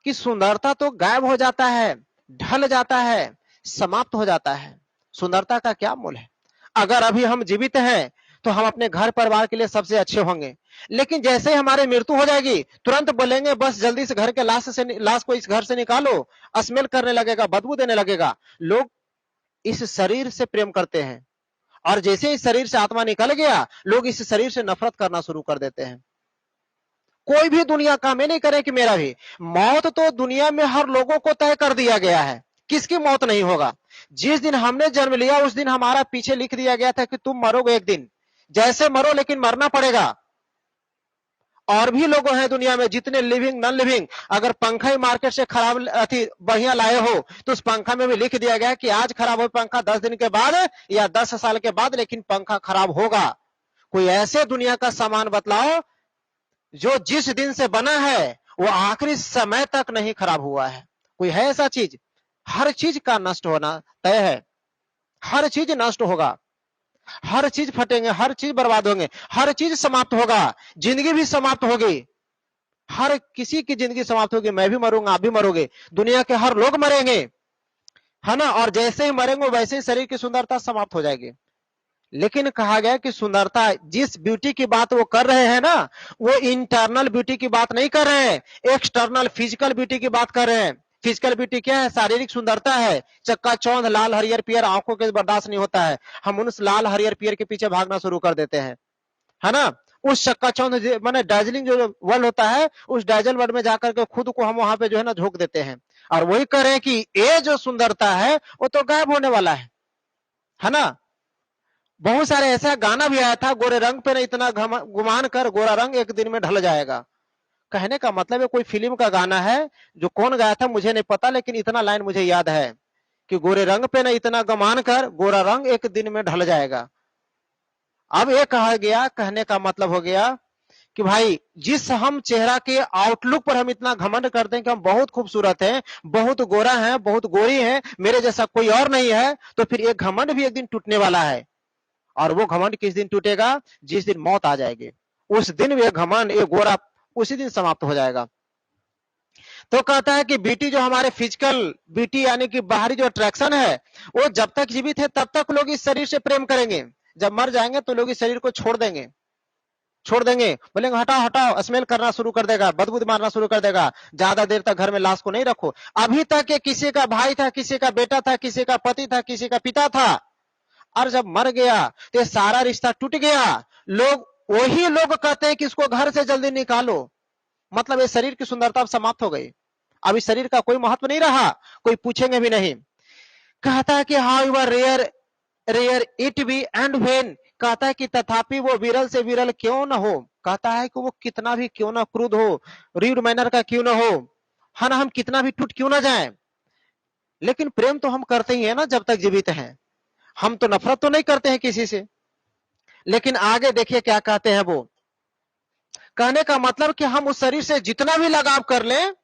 कि सुंदरता तो गायब हो जाता है, ढल जाता है, समाप्त हो जाता है। सुंदरता का क्या मूल है? अगर अभी हम जीवित हैं तो हम अपने घर परिवार के लिए सबसे अच्छे होंगे, लेकिन जैसे ही हमारी मृत्यु हो जाएगी तुरंत बोलेंगे बस जल्दी से घर के लाश को इस घर से निकालो, स्मेल करने लगेगा, बदबू देने लगेगा। लोग इस शरीर से प्रेम करते हैं, और जैसे इस शरीर से आत्मा निकल गया, लोग इस शरीर से नफरत करना शुरू कर देते हैं। कोई भी दुनिया काम नहीं करे कि मेरा भी, मौत तो दुनिया में हर लोगों को तय कर दिया गया है, किसकी मौत नहीं होगा। जिस दिन हमने जन्म लिया उस दिन हमारा पीछे लिख दिया गया था कि तुम मरोगे एक दिन, जैसे मरो लेकिन मरना पड़ेगा। और भी लोग हैं दुनिया में, जितने लिविंग नॉन लिविंग, अगर पंखा ही मार्केट से खराब बढ़िया लाए हो तो उस पंखा में भी लिख दिया गया है कि आज खराब हो पंखा 10 दिन के बाद या 10 साल के बाद, लेकिन पंखा खराब होगा। कोई ऐसे दुनिया का सामान बतलाओ जो जिस दिन से बना है वो आखिरी समय तक नहीं खराब हुआ है? कोई है ऐसा चीज? हर चीज का नष्ट होना तय है, हर चीज नष्ट होगा, हर चीज फटेंगे, हर चीज बर्बाद होंगे, हर चीज समाप्त होगा, जिंदगी भी समाप्त होगी, हर किसी की जिंदगी समाप्त होगी। मैं भी मरूंगा, आप भी मरोगे, दुनिया के हर लोग मरेंगे, है ना। और जैसे ही मरेंगे वैसे ही शरीर की सुंदरता समाप्त हो जाएगी। लेकिन कहा गया कि सुंदरता, जिस ब्यूटी की बात वो कर रहे हैं ना, वो इंटरनल ब्यूटी की बात नहीं कर रहे हैं, एक्सटर्नल फिजिकल ब्यूटी की बात कर रहे हैं। फिजिकल ब्यूटी क्या है? शारीरिक सुंदरता है। चक्का चौंध लाल हरियर पियर आंखों के बर्दाश्त नहीं होता है, हम उस लाल हरियर पियर के पीछे भागना शुरू कर देते हैं, है ना। उस चक्का चौंध माने डार्जिलिंग जो वर्ल्ड होता है, उस डाइजल वर्ल्ड में जाकर के खुद को हम वहां पे जो है ना झोंक देते हैं, और वही कह रहे हैं कि ये जो सुंदरता है वो तो गायब होने वाला है ना। बहुत सारे ऐसा गाना भी आया था, गोरे रंग पे न इतना गुमान कर, गोरा रंग एक दिन में ढल जाएगा। कहने का मतलब है कोई फिल्म का गाना है, जो कौन गाया था मुझे नहीं पता, लेकिन इतना लाइन मुझे याद है कि गोरे रंग पे न इतना गुमान कर, गोरा रंग एक दिन में ढल जाएगा। अब ये कहा गया, कहने का मतलब हो गया कि भाई जिस हम चेहरा के आउटलुक पर हम इतना घमंड करते हैं कि हम बहुत खूबसूरत हैं, बहुत गोरा हैं, बहुत गोरी हैं, मेरे जैसा कोई और नहीं है, तो फिर ये घमंड भी एक दिन टूटने वाला है। और वो घमंड किस दिन टूटेगा? जिस दिन मौत आ जाएगी, उस दिन ये घमंड, ये गोरा उसी दिन समाप्त हो जाएगा। तो कहता है कि ब्यूटी जो हमारे फिजिकल ब्यूटी यानी कि बाहरी जो अट्रैक्शन है, वो जब तक जीवित है तब तक लोग इस शरीर से प्रेम करेंगे, जब मर जाएंगे तो लोग इस शरीर को छोड़ देंगे, बोलेंगे हटाओ हटाओ, स्मेल करना शुरू कर देगा, बदबू मारना शुरू कर देगा, ज्यादा देर तक घर में लाश को नहीं रखो। अभी तक ये किसी का भाई था, किसी का बेटा था, किसी का पति था, किसी का पिता था, और जब मर गया तो सारा रिश्ता टूट गया। लोग, वही लोग कहते हैं कि इसको घर से जल्दी निकालो। मतलब ये शरीर की सुंदरता अब समाप्त हो गई, अब इस शरीर का कोई महत्व नहीं रहा, कोई पूछेंगे भी नहीं। कहता है कि how your rare rare it be and when, कहता है कि तथापि वो विरल से विरल क्यों ना हो, कहता है कि वो कितना भी क्यों ना क्रूद हो, रीड मैनर का क्यों ना हो, है ना, हम कितना भी टूट क्यों ना जाए, लेकिन प्रेम तो हम करते ही है ना जब तक जीवित हैं। हम तो नफरत तो नहीं करते हैं किसी से। लेकिन आगे देखिए क्या कहते हैं वो, कहने का मतलब कि हम उस शरीर से जितना भी लगाव कर लें,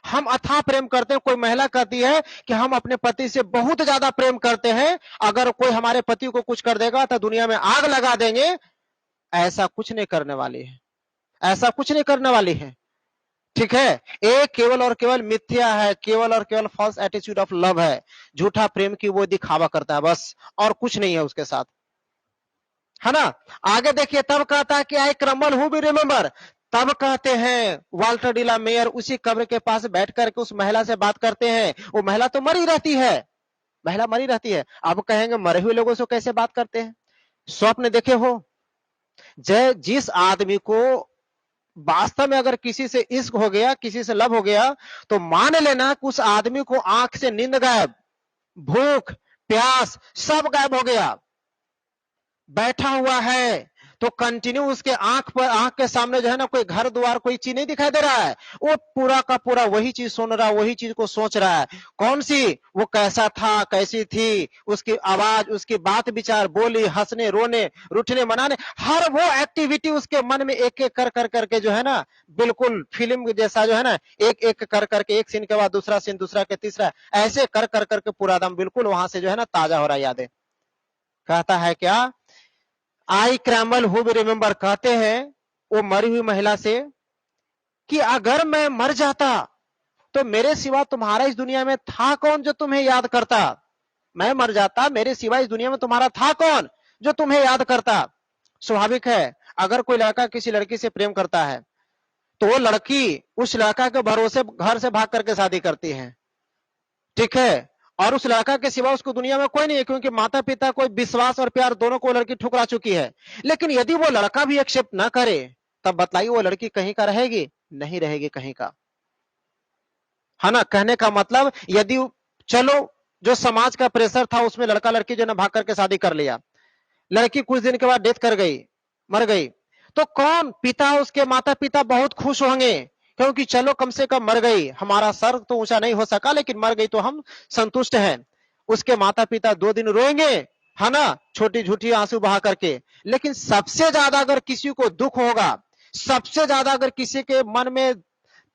हम अथाह प्रेम करते हैं। कोई महिला कहती है कि हम अपने पति से बहुत ज्यादा प्रेम करते हैं, अगर कोई हमारे पति को कुछ कर देगा तो दुनिया में आग लगा देंगे। ऐसा कुछ नहीं करने वाली है, ऐसा कुछ नहीं करने वाली है। ठीक है, एक केवल और केवल मिथ्या है, केवल और केवल फॉल्स एटीट्यूड ऑफ लव है। झूठा प्रेम की वो दिखावा करता है बस, और कुछ नहीं है उसके साथ, है ना। आगे देखिए, तब कहता है कि आई क्रम्बल हु भी रिमेंबर। तब कहते हैं वाल्टर डिला मेयर उसी कब्र के पास बैठ करके उस महिला से बात करते हैं। वो महिला तो मरी रहती है, महिला मरी रहती है। अब कहेंगे मरे हुए लोगों से कैसे बात करते हैं। स्वप्न देखे हो, जय जिस आदमी को वास्तव में अगर किसी से इश्क हो गया, किसी से लव हो गया, तो मान लेना कि उस आदमी को आंख से नींद गायब, भूख प्यास सब गायब हो गया। बैठा हुआ है तो कंटिन्यू उसके आंख पर, आंख के सामने जो है ना, कोई घर द्वार कोई चीज नहीं दिखाई दे रहा है। वो पूरा का पूरा वही चीज सुन रहा है, वही चीज को सोच रहा है। कौन सी, वो कैसा था, कैसी थी, उसकी आवाज, उसकी बात विचार, बोली, हंसने रोने रूठने मनाने, हर वो एक्टिविटी उसके मन में एक एक कर कर करके जो है ना, बिल्कुल फिल्म जैसा जो है ना, एक एक कर करके, एक सीन के बाद दूसरा सीन, दूसरा के तीसरा, ऐसे कर कर करके पूरा दम बिल्कुल वहां से जो है ना ताजा हो रहा है यादें। कहता है क्या, आई क्रैम्बल हु भी रिमेंबर, कहते हैं वो मरी हुई महिला से कि अगर मैं मर जाता तो मेरे सिवा तुम्हारा इस दुनिया में था कौन जो तुम्हें याद करता। मैं मर जाता, मेरे सिवा इस दुनिया में तुम्हारा था कौन जो तुम्हें याद करता। स्वाभाविक है, अगर कोई लड़का किसी लड़की से प्रेम करता है तो वो लड़की उस लड़का के भरोसे घर से भाग करके शादी करती है। ठीक है, और उस लड़का के सिवा उसको दुनिया में कोई नहीं है, क्योंकि माता पिता कोई विश्वास और प्यार दोनों को लड़की ठुकरा चुकी है। लेकिन यदि वो लड़का भी एक्सेप्ट ना करे, तब बताइए वो लड़की कहीं का रहेगी, नहीं रहेगी कहीं का, है ना। कहने का मतलब, यदि चलो जो समाज का प्रेशर था उसमें लड़का लड़की जो ना भाग करके शादी कर लिया, लड़की कुछ दिन के बाद डेथ कर गई, मर गई, तो कौन पिता, उसके माता पिता बहुत खुश होंगे, क्योंकि चलो कम से कम मर गई, हमारा सर तो ऊंचा नहीं हो सका लेकिन मर गई तो हम संतुष्ट हैं। उसके माता पिता 2 दिन रोएंगे, है ना, छोटी झूठी आंसू बहा करके। लेकिन सबसे ज्यादा अगर किसी को दुख होगा, सबसे ज्यादा अगर किसी के मन में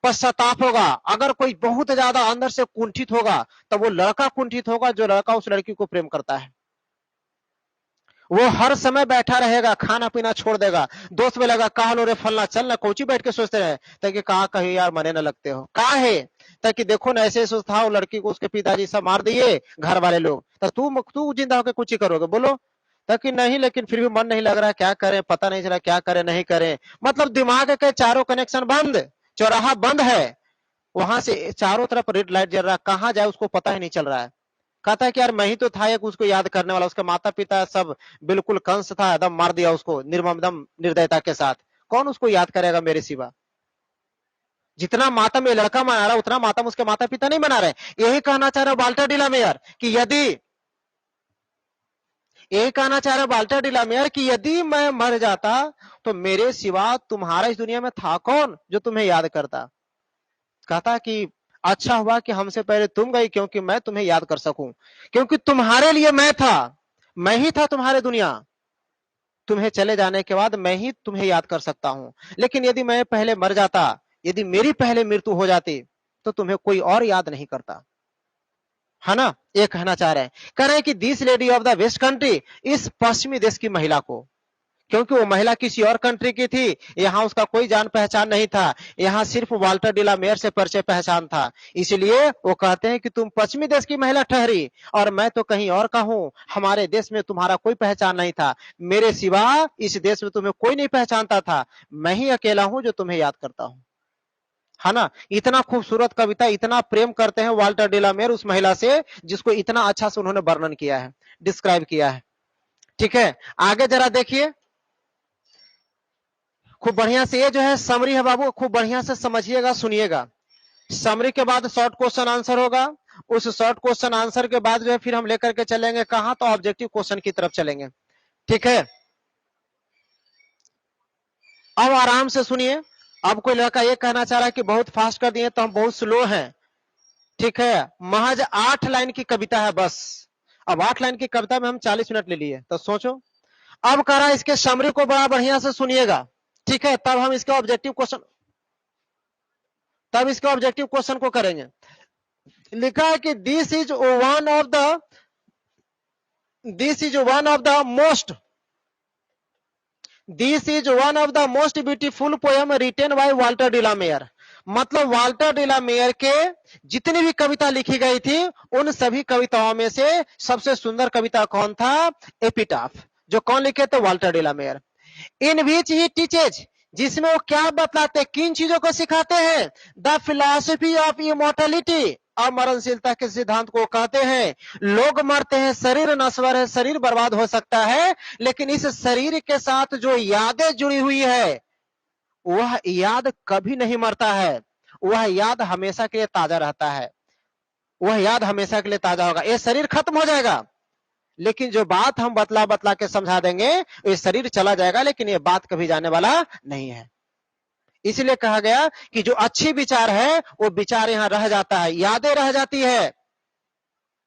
पश्चाताप होगा, अगर कोई बहुत ज्यादा अंदर से कुंठित होगा, तो वो लड़का कुंठित होगा जो लड़का उस लड़की को प्रेम करता है। वो हर समय बैठा रहेगा, खाना पीना छोड़ देगा, दोस्त में लगा कहा लो रे फलना, चल ना, कोची बैठ के सोचते रहे, ताकि कहा कहीं यार मरे ना लगते हो, कहा है, ताकि देखो ना ऐसे सोचता, वो लड़की को उसके पिताजी सब मार दिए घर वाले लोग, तो तू जिंदा होकर कुछ ही करोगे, बोलो। ताकि नहीं, लेकिन फिर भी मन नहीं लग रहा, क्या करें, पता नहीं चला क्या करें नहीं करें। मतलब दिमाग के चारों कनेक्शन बंद, चौराहा बंद है, वहां से चारों तरफ रेड लाइट जल रहा है, कहां जाए उसको पता ही नहीं चल रहा है। कहता है कि यार मैं ही तो था एक उसको याद करने वाला, उसके माता पिता सब बिल्कुल कंस था, एकदम मार दिया उसको निर्मम एकदम निर्दयता के साथ, कौन उसको याद करेगा मेरे सिवा। जितना मातम ये लड़का मना रहा है उतना मातम उसके माता पिता नहीं मना रहे। यही कहना चाह रहा वाल्टर डिला मेयर कि यदि, यही कहना चाह रहा वाल्टर डिला मेयर कि यदि मैं मर जाता तो मेरे सिवा तुम्हारा इस दुनिया में था कौन जो तुम्हें याद करता। कहता कि अच्छा हुआ कि हमसे पहले तुम गई, क्योंकि मैं तुम्हें याद कर सकूं, क्योंकि तुम्हारे लिए मैं था, मैं ही था तुम्हारे दुनिया, तुम्हें चले जाने के बाद मैं ही तुम्हें याद कर सकता हूं। लेकिन यदि मैं पहले मर जाता, यदि मेरी पहले मृत्यु हो जाती, तो तुम्हें कोई और याद नहीं करता, है ना। ये कहना चाह रहे हैं, कह रहे हैं कि this lady of the west country, इस पश्चिमी देश की महिला को, क्योंकि वो महिला किसी और कंट्री की थी, यहाँ उसका कोई जान पहचान नहीं था, यहाँ सिर्फ वाल्टर डिला मेयर से परिचय पहचान था, इसलिए वो कहते हैं कि तुम पश्चिमी देश की महिला ठहरी और मैं तो कहीं और का हूं, हमारे देश में तुम्हारा कोई पहचान नहीं था, मेरे सिवा इस देश में तुम्हें कोई नहीं पहचानता था, मैं ही अकेला हूं जो तुम्हें याद करता हूं, है ना। इतना खूबसूरत कविता, इतना प्रेम करते हैं वाल्टर डिला मेयर उस महिला से, जिसको इतना अच्छा से उन्होंने वर्णन किया है, डिस्क्राइब किया है। ठीक है, आगे जरा देखिए, खूब बढ़िया से, ये जो है समरी है बाबू, खूब बढ़िया से समझिएगा, सुनिएगा। समरी के बाद शॉर्ट क्वेश्चन आंसर होगा, उस शॉर्ट क्वेश्चन आंसर के बाद जो है फिर हम लेकर के चलेंगे कहां, तो ऑब्जेक्टिव क्वेश्चन की तरफ चलेंगे। ठीक है, अब आराम से सुनिए। अब कोई लड़का ये कहना चाह रहा है कि बहुत फास्ट कर दिए तो हम बहुत स्लो हैं। ठीक है, महज 8 लाइन की कविता है बस। अब 8 लाइन की कविता में हम 40 मिनट ले लिए, तो सोचो। अब कह रहा है इसके समरी को बड़ा बढ़िया से सुनिएगा, ठीक है, तब हम इसके ऑब्जेक्टिव क्वेश्चन को करेंगे। लिखा है कि this is one of the most beautiful poem written by Walter de la Mare. मतलब वाल्टर डी ला मेयर के जितनी भी कविता लिखी गई थी उन सभी कविताओं में से सबसे सुंदर कविता कौन था? एपिटाफ। जो कौन लिखे थे? Walter de la Mare. In which he teaches, जिसमें वो क्या बतलाते, किन चीजों को सिखाते हैं? द फिलॉसफी ऑफ इमोर्टलिटी, अमरणशीलता के सिद्धांत को कहते हैं। लोग मरते हैं, शरीर नश्वर है, शरीर बर्बाद हो सकता है, लेकिन इस शरीर के साथ जो यादें जुड़ी हुई है वह याद कभी नहीं मरता है, वह याद हमेशा के लिए ताजा रहता है, वह याद हमेशा के लिए ताजा होगा। ये शरीर खत्म हो जाएगा, लेकिन जो बात हम बतला बतला के समझा देंगे ये शरीर चला जाएगा, लेकिन ये बात कभी जाने वाला नहीं है। इसलिए कहा गया कि जो अच्छी विचार है वो विचार यहाँ रह जाता है, यादें रह जाती है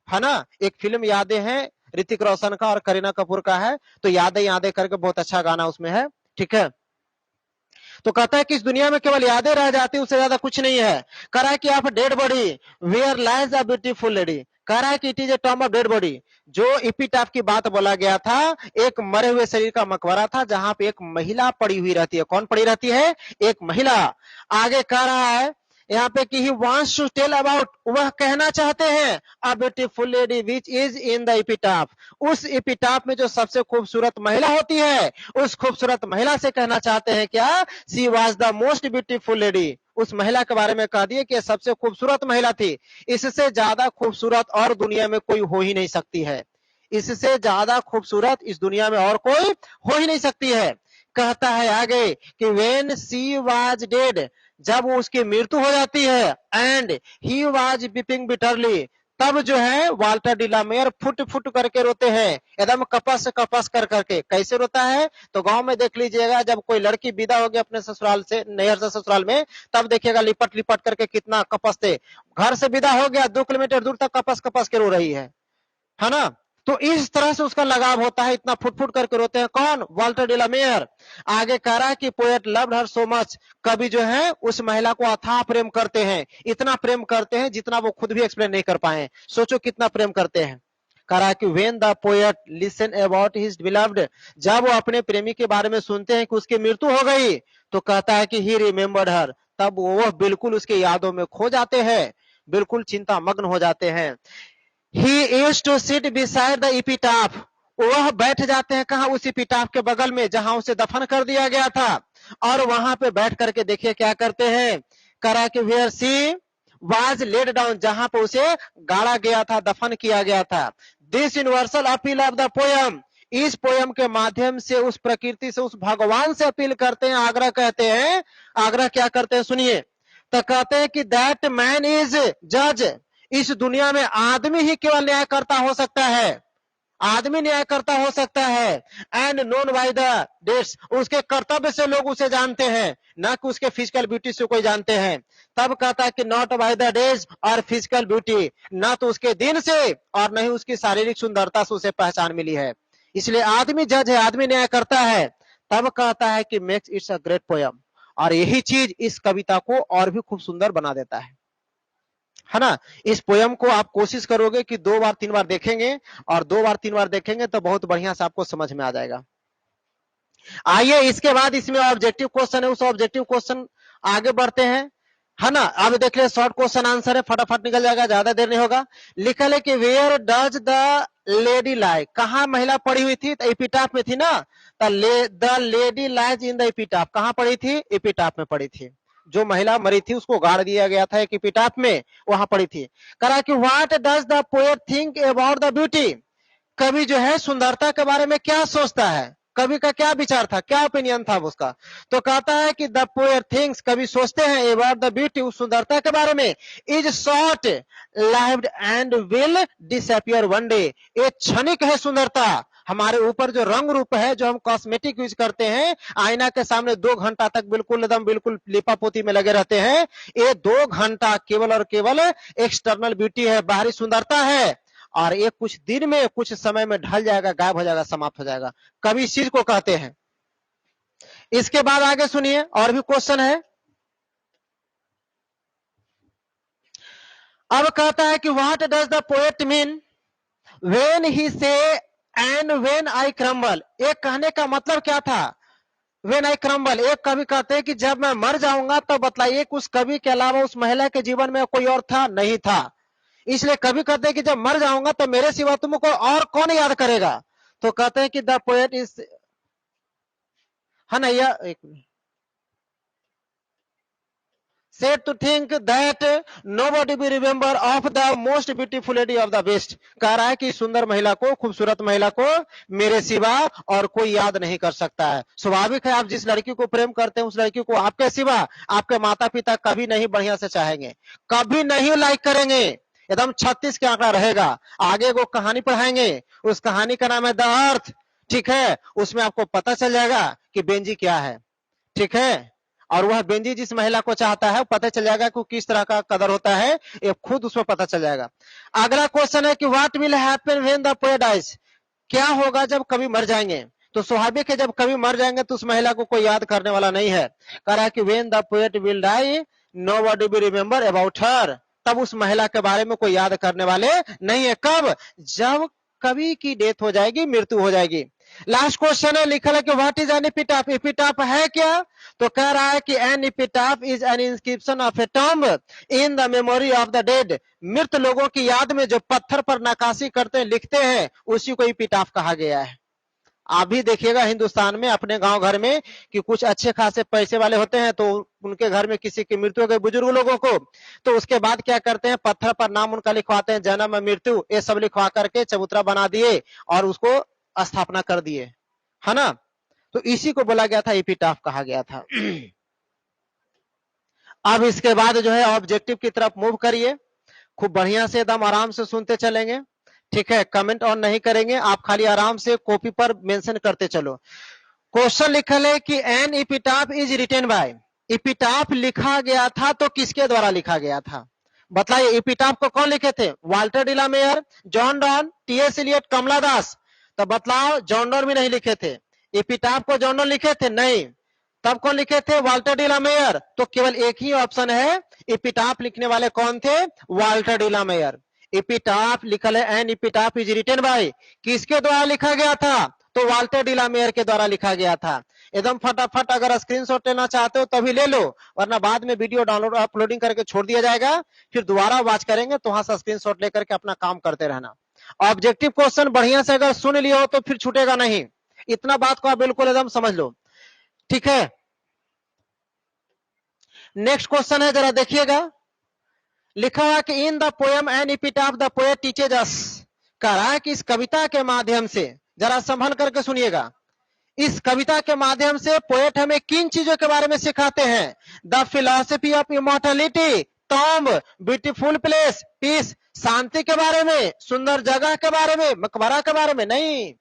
ना। एक फिल्म यादें हैं, ऋतिक रोशन का और करीना कपूर का है, तो यादें यादें करके बहुत अच्छा गाना उसमें है, ठीक है। तो कहता है कि इस दुनिया में केवल यादें रह जाती, उससे ज्यादा कुछ नहीं है। कह रहा है कि आप dead body where lies a beautiful lady, कह रहा है कि it is a tomb of dead body. जो एपिटाफ की बात बोला गया था, एक मरे हुए शरीर का मकबरा था जहां पे एक महिला पड़ी हुई रहती है। कौन पड़ी रहती है? एक महिला। आगे कह रहा है यहाँ पे कि he wants to tell about, वह कहना चाहते हैं a beautiful lady which is in the epitaph, उस एपिटाफ में जो सबसे खूबसूरत महिला होती है, उस खूबसूरत महिला से कहना चाहते हैं क्या? She was the most beautiful lady. उस महिला के बारे में कह दिए कि सबसे खूबसूरत महिला थी। इससे ज्यादा खूबसूरत और दुनिया में कोई हो ही नहीं सकती है, इससे ज्यादा खूबसूरत इस दुनिया में और कोई हो ही नहीं सकती है। कहता है आगे कि व्हेन शी वाज डेड, जब उसकी मृत्यु हो जाती है, and he was weeping bitterly, तब जो है वाल्टर डी ला मेयर फुट फुट करके रोते हैं, एकदम कपस कपस कर करके। कैसे रोता है? तो गांव में देख लीजिएगा, जब कोई लड़की विदा हो गई अपने ससुराल से, नैहर से ससुराल में, तब देखिएगा लिपट लिपट करके कितना कपसते। घर से विदा हो गया, 2 किलोमीटर दूर तक कपस कपस के रो रही है ना। तो इस तरह से उसका लगाव होता है, इतना फुट फुट करके रोते हैं। कौन? Walter de la Mare. आगे कह रहा है कि poet loved her so much, कवि जो है उस महिला को अथाह प्रेम करते हैं, इतना प्रेम करते हैं जितना वो खुद भी एक्सप्लेन नहीं कर पाए। सोचो कितना प्रेम करते हैं। कह रहा है कि when the poet listen about his beloved, जब वो अपने प्रेमी के बारे में सुनते हैं कि उसकी मृत्यु हो गई, तो कहता है कि ही रिमेम्बर्ड हर, तब वो बिल्कुल उसके यादों में खो जाते हैं, बिल्कुल चिंता मग्न हो जाते हैं। He used to sit beside the epitaph, वह बैठ जाते हैं कहा? उस एपिटाफ के बगल में जहां उसे दफन कर दिया गया था, और वहां पे बैठ करके देखिए क्या करते हैं। करा कि where she was laid down, जहां पे उसे गाड़ा गया था, दफन किया गया था। This universal appeal of the poem, इस पोयम के माध्यम से उस प्रकृति से, उस भगवान से अपील करते हैं, आग्रह कहते हैं। आग्रह क्या करते हैं सुनिए। तो कहते हैं कि दैट मैन इज जज, इस दुनिया में आदमी ही केवल न्यायकर्ता हो सकता है, आदमी न्यायकर्ता हो सकता है। And known by the dates, उसके कर्तव्य से लोग उसे जानते हैं, ना कि उसके फिजिकल ब्यूटी से कोई जानते हैं। तब कहता है कि नॉट बाय द डेज और फिजिकल ब्यूटी, ना तो उसके दिन से और नहीं उसकी शारीरिक सुंदरता से उसे पहचान मिली है। इसलिए आदमी जज है, आदमी न्याय करता है। तब कहता है कि makes it's a great poem, और यही चीज इस कविता को और भी खूब सुंदर बना देता है ना। इस पोयम को आप कोशिश करोगे कि 2 बार 3 बार देखेंगे, और 2 बार 3 बार देखेंगे तो बहुत बढ़िया से आपको समझ में आ जाएगा। आइए इसके बाद इसमें ऑब्जेक्टिव क्वेश्चन है, उस ऑब्जेक्टिव क्वेश्चन आगे बढ़ते हैं, है ना। अब देख ले, शॉर्ट क्वेश्चन आंसर है, फटाफट निकल जाएगा, ज्यादा देर नहीं होगा। लिखा है कि वेयर डज द लेडी लाई, कहां महिला पड़ी हुई थी? तो एपिटाफ में थी ना। The lady lies in the epitaph, कहां पड़ी थी? एपिटाफ में पड़ी थी। जो महिला मरी थी उसको गाड़ दिया गया था एक एपिटाफ में, वहां पड़ी थी। कहा कि what does the poet think about the beauty, कवि जो है सुंदरता के बारे में क्या सोचता है, कवि का क्या विचार था, क्या ओपिनियन था उसका। तो कहता है कि द पोएट थिंक्स, कवि सोचते हैं अबाउट द ब्यूटी, उस सुंदरता के बारे में, is short lived and will disappear one day, ये क्षणिक है सुंदरता, हमारे ऊपर जो रंग रूप है, जो हम कॉस्मेटिक यूज करते हैं, आईना के सामने 2 घंटा तक बिल्कुल लिपापोती में लगे रहते हैं, ये 2 घंटा केवल और केवल एक्सटर्नल ब्यूटी है, बाहरी सुंदरता है, और ये कुछ दिन में, कुछ समय में ढल जाएगा, गायब हो जाएगा, समाप्त हो जाएगा। कभी इस चीज को कहते हैं। इसके बाद आगे सुनिए, और भी क्वेश्चन है। अब कहता है कि what does the poet mean when he से एंड व्हेन आई क्रम्बल। एक कहने का मतलब क्या था? When I crumble. एक कवि कहते हैं कि जब मैं मर जाऊंगा तो बतलाइए कि उस कवि के अलावा उस महिला के जीवन में कोई और था? नहीं था। इसलिए कवि कहते हैं कि जब मर जाऊंगा तो मेरे सिवा तुमको और कौन याद करेगा? तो कहते हैं कि द पोएट इज, है ना, यह एक said to think that nobody will remember of the most beautiful lady of the West। कह रहा है कि सुंदर महिला को, खूबसूरत महिला को मेरे सिवा और कोई याद नहीं कर सकता है। स्वाभाविक है, आप जिस लड़की को प्रेम करते हैं उस लड़की को आपके सिवा आपके माता पिता कभी नहीं बढ़िया से चाहेंगे, कभी नहीं लाइक करेंगे, एकदम 36 के आंकड़ा रहेगा। आगे वो कहानी पढ़ाएंगे, उस कहानी का नाम है द अर्थ। ठीक है, उसमें आपको पता चल जाएगा कि बेंजी क्या है। ठीक है, और वह बेंजी जिस महिला को चाहता है पता चल जाएगा कि किस तरह का कदर होता है, ये खुद उसमें पता चल जाएगा। अगला क्वेश्चन है कि what will happen when the poet dies. क्या होगा जब कभी मर जाएंगे? तो स्वाभाविक है, जब कभी मर जाएंगे तो उस महिला को कोई याद करने वाला नहीं है। कह रहा है कि when the poet will die nobody will remember about her. तब उस महिला के बारे में कोई याद करने वाले नहीं है। कब? जब कवि की डेथ हो जाएगी, मृत्यु हो जाएगी। लास्ट क्वेश्चन है, लिखा है कि what is an epitaph. Epitaph है क्या? तो कह रहा है कि an epitaph is an inscription of a tomb in the memory of the dead. मृत लोगों की याद में जो पत्थर पर नक्काशी करते हैं, लिखते हैं, उसी को एपिटाफ कहा गया है। आप भी देखिएगा हिंदुस्तान में, अपने गांव घर में, कि कुछ अच्छे खासे पैसे वाले होते हैं तो उनके घर में किसी की मृत्यु हो गई, बुजुर्ग लोगों को, तो उसके बाद क्या करते हैं, पत्थर पर नाम उनका लिखवाते हैं, जन्म मृत्यु ये सब लिखवा करके चबूतरा बना दिए और उसको स्थापना कर दिए, है ना। तो इसी को बोला गया था, एपिटाफ कहा गया था। अब इसके बाद जो है ऑब्जेक्टिव की तरफ मूव करिए, खूब बढ़िया से एकदम आराम से सुनते चलेंगे। ठीक है, कमेंट ऑन नहीं करेंगे, आप खाली आराम से कॉपी पर मेंशन करते चलो। क्वेश्चन लिखा है कि an epitaph is written by. Epitaph लिखा गया था तो किसके द्वारा लिखा गया था? बताइए, एपिटाफ को कौन लिखे थे? Walter de la Mare, John Donne, T S. Eliot, Kamala Das. तो बतलाओ, जॉन डॉन भी नहीं लिखे थे। एपिटाफ को जॉन डॉन लिखे थे? नहीं। तब कौन लिखे थे? Walter de la Mare. तो केवल एक ही ऑप्शन है, एपिटाफ लिखने वाले कौन थे? Walter de la Mare. Epitaph लिखा है an epitaph is written by, किसके द्वारा लिखा गया था? तो वाल्टर डी ला मेयर के द्वारा लिखा गया था। एकदम फटाफट अगर स्क्रीनशॉट लेना चाहते हो तभी ले लो, वरना बाद में वीडियो डाउनलोड अपलोडिंग करके छोड़ दिया जाएगा, फिर दोबारा वॉच करेंगे तो वहां से स्क्रीनशॉट लेकर के अपना काम करते रहना। ऑब्जेक्टिव क्वेश्चन बढ़िया से अगर सुन लिया हो तो फिर छूटेगा नहीं, इतना बात को आप बिल्कुल एकदम समझ लो। ठीक है, नेक्स्ट क्वेश्चन है, जरा देखिएगा। लिखा है कि in the poem an epitaph the poet teaches us. कह रहा है कि इस कविता के माध्यम से, जरा संभल करके सुनिएगा, इस कविता के माध्यम से पोएट हमें किन चीजों के बारे में सिखाते हैं? The philosophy of immortality, tomb, beautiful place, peace, शांति के बारे में, सुंदर जगह के बारे में, मकबरा के बारे में नहीं।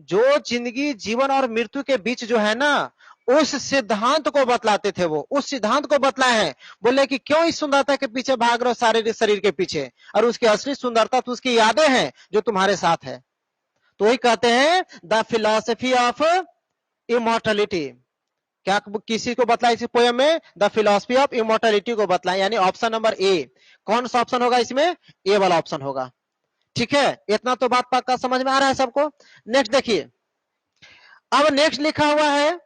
जो जिंदगी, जीवन और मृत्यु के बीच जो है ना, उस सिद्धांत को बतलाते थे वो, उस सिद्धांत को बतलाए हैं। बोले कि क्यों इस सुंदरता के पीछे भाग रहे हो, शारीरिक शरीर के पीछे, और उसकी असली सुंदरता तो उसकी यादें हैं जो तुम्हारे साथ है। तो वही कहते हैं द फिलॉसफी ऑफ इमॉर्टलिटी। क्या किसी को बतलाया इस पोएम में? द फिलॉसफी ऑफ इमॉर्टलिटी को बतलाया, यानी ऑप्शन नंबर ए। कौन सा ऑप्शन होगा इसमें? ए वाला ऑप्शन होगा। ठीक है, इतना तो बात पक्का समझ में आ रहा है सबको। नेक्स्ट देखिए, अब नेक्स्ट लिखा हुआ है,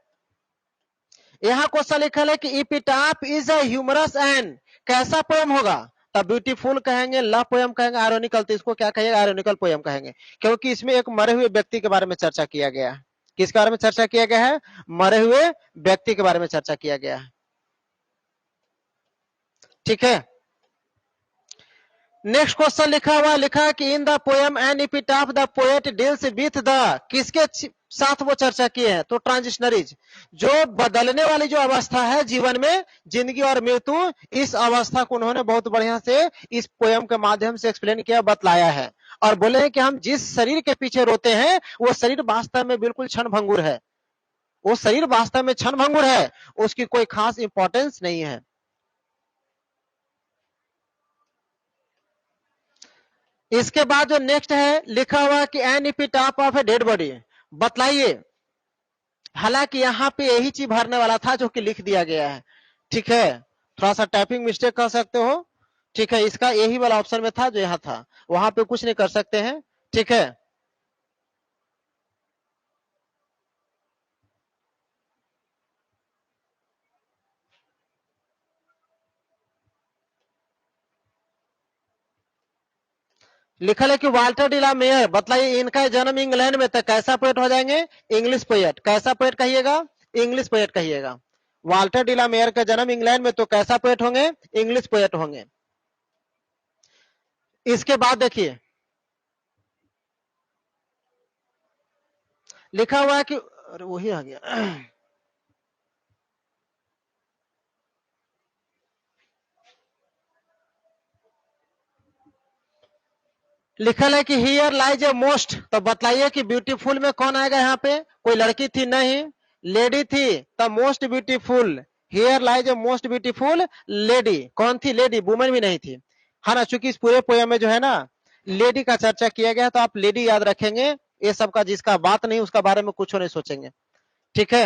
यहाँ क्वेश्चन लिखा है कि epitaph is a humorous and, कैसा पोएम होगा? तब ब्यूटीफुल कहेंगे, लव पोएम कहेंगे, आयरोनिकल, तो इसको क्या कहेंगे? आयरोनिकल पोएम कहेंगे, क्योंकि इसमें एक मरे हुए व्यक्ति के बारे में चर्चा किया गया है। किसके बारे में चर्चा किया गया है? मरे हुए व्यक्ति के बारे में चर्चा किया गया है। ठीक है, नेक्स्ट क्वेश्चन लिखा है कि in the poem an epitaph the poet deals with the, किसके साथ वो चर्चा किए हैं? तो ट्रांजिशनरीज, जो बदलने वाली जो अवस्था है जीवन में, जिंदगी और मृत्यु, इस अवस्था को उन्होंने बहुत बढ़िया से इस पोएम के माध्यम से एक्सप्लेन किया, बतलाया है। और बोले कि हम जिस शरीर के पीछे रोते हैं वो शरीर वास्तव में बिल्कुल क्षणभंगुर है, वो शरीर वास्तव में क्षणभंगुर है, उसकी कोई खास इंपॉर्टेंस नहीं है। इसके बाद जो नेक्स्ट है लिखा हुआ कि an epitaph of a dead body, बतलाइए। हालांकि यहाँ पे यही चीज भरने वाला था जो कि लिख दिया गया है, ठीक है, थोड़ा सा टाइपिंग मिस्टेक कर सकते हो, ठीक है, इसका यही वाला ऑप्शन में था जो यहाँ था, वहां पे कुछ नहीं कर सकते हैं, ठीक है। लिखा है कि वाल्टर डिला मेयर, बतलाइए इनका जन्म इंग्लैंड में था, कैसा पोएट हो जाएंगे, इंग्लिश पोएट, कैसा पोएट कहिएगा, इंग्लिश पोएट कहिएगा। वाल्टर डिला मेयर का जन्म इंग्लैंड में, तो कैसा पोएट होंगे, इंग्लिश पोएट होंगे। इसके बाद देखिए लिखा हुआ है कि, अरे वही आ गया, लिखल है कि हियर लाइज ए मोस्ट, तो बतलाइए कि ब्यूटीफुल में कौन आएगा यहाँ पे, कोई लड़की थी, नहीं, लेडी थी, तो most beautiful, here lies a most beautiful lady, कौन थी, लेडी, वुमेन भी नहीं थी, है ना, चूंकि इस पूरे पोएम में जो है ना लेडी का चर्चा किया गया, तो आप लेडी याद रखेंगे, ये सब का जिसका बात नहीं उसका बारे में कुछ नहीं सोचेंगे, ठीक है।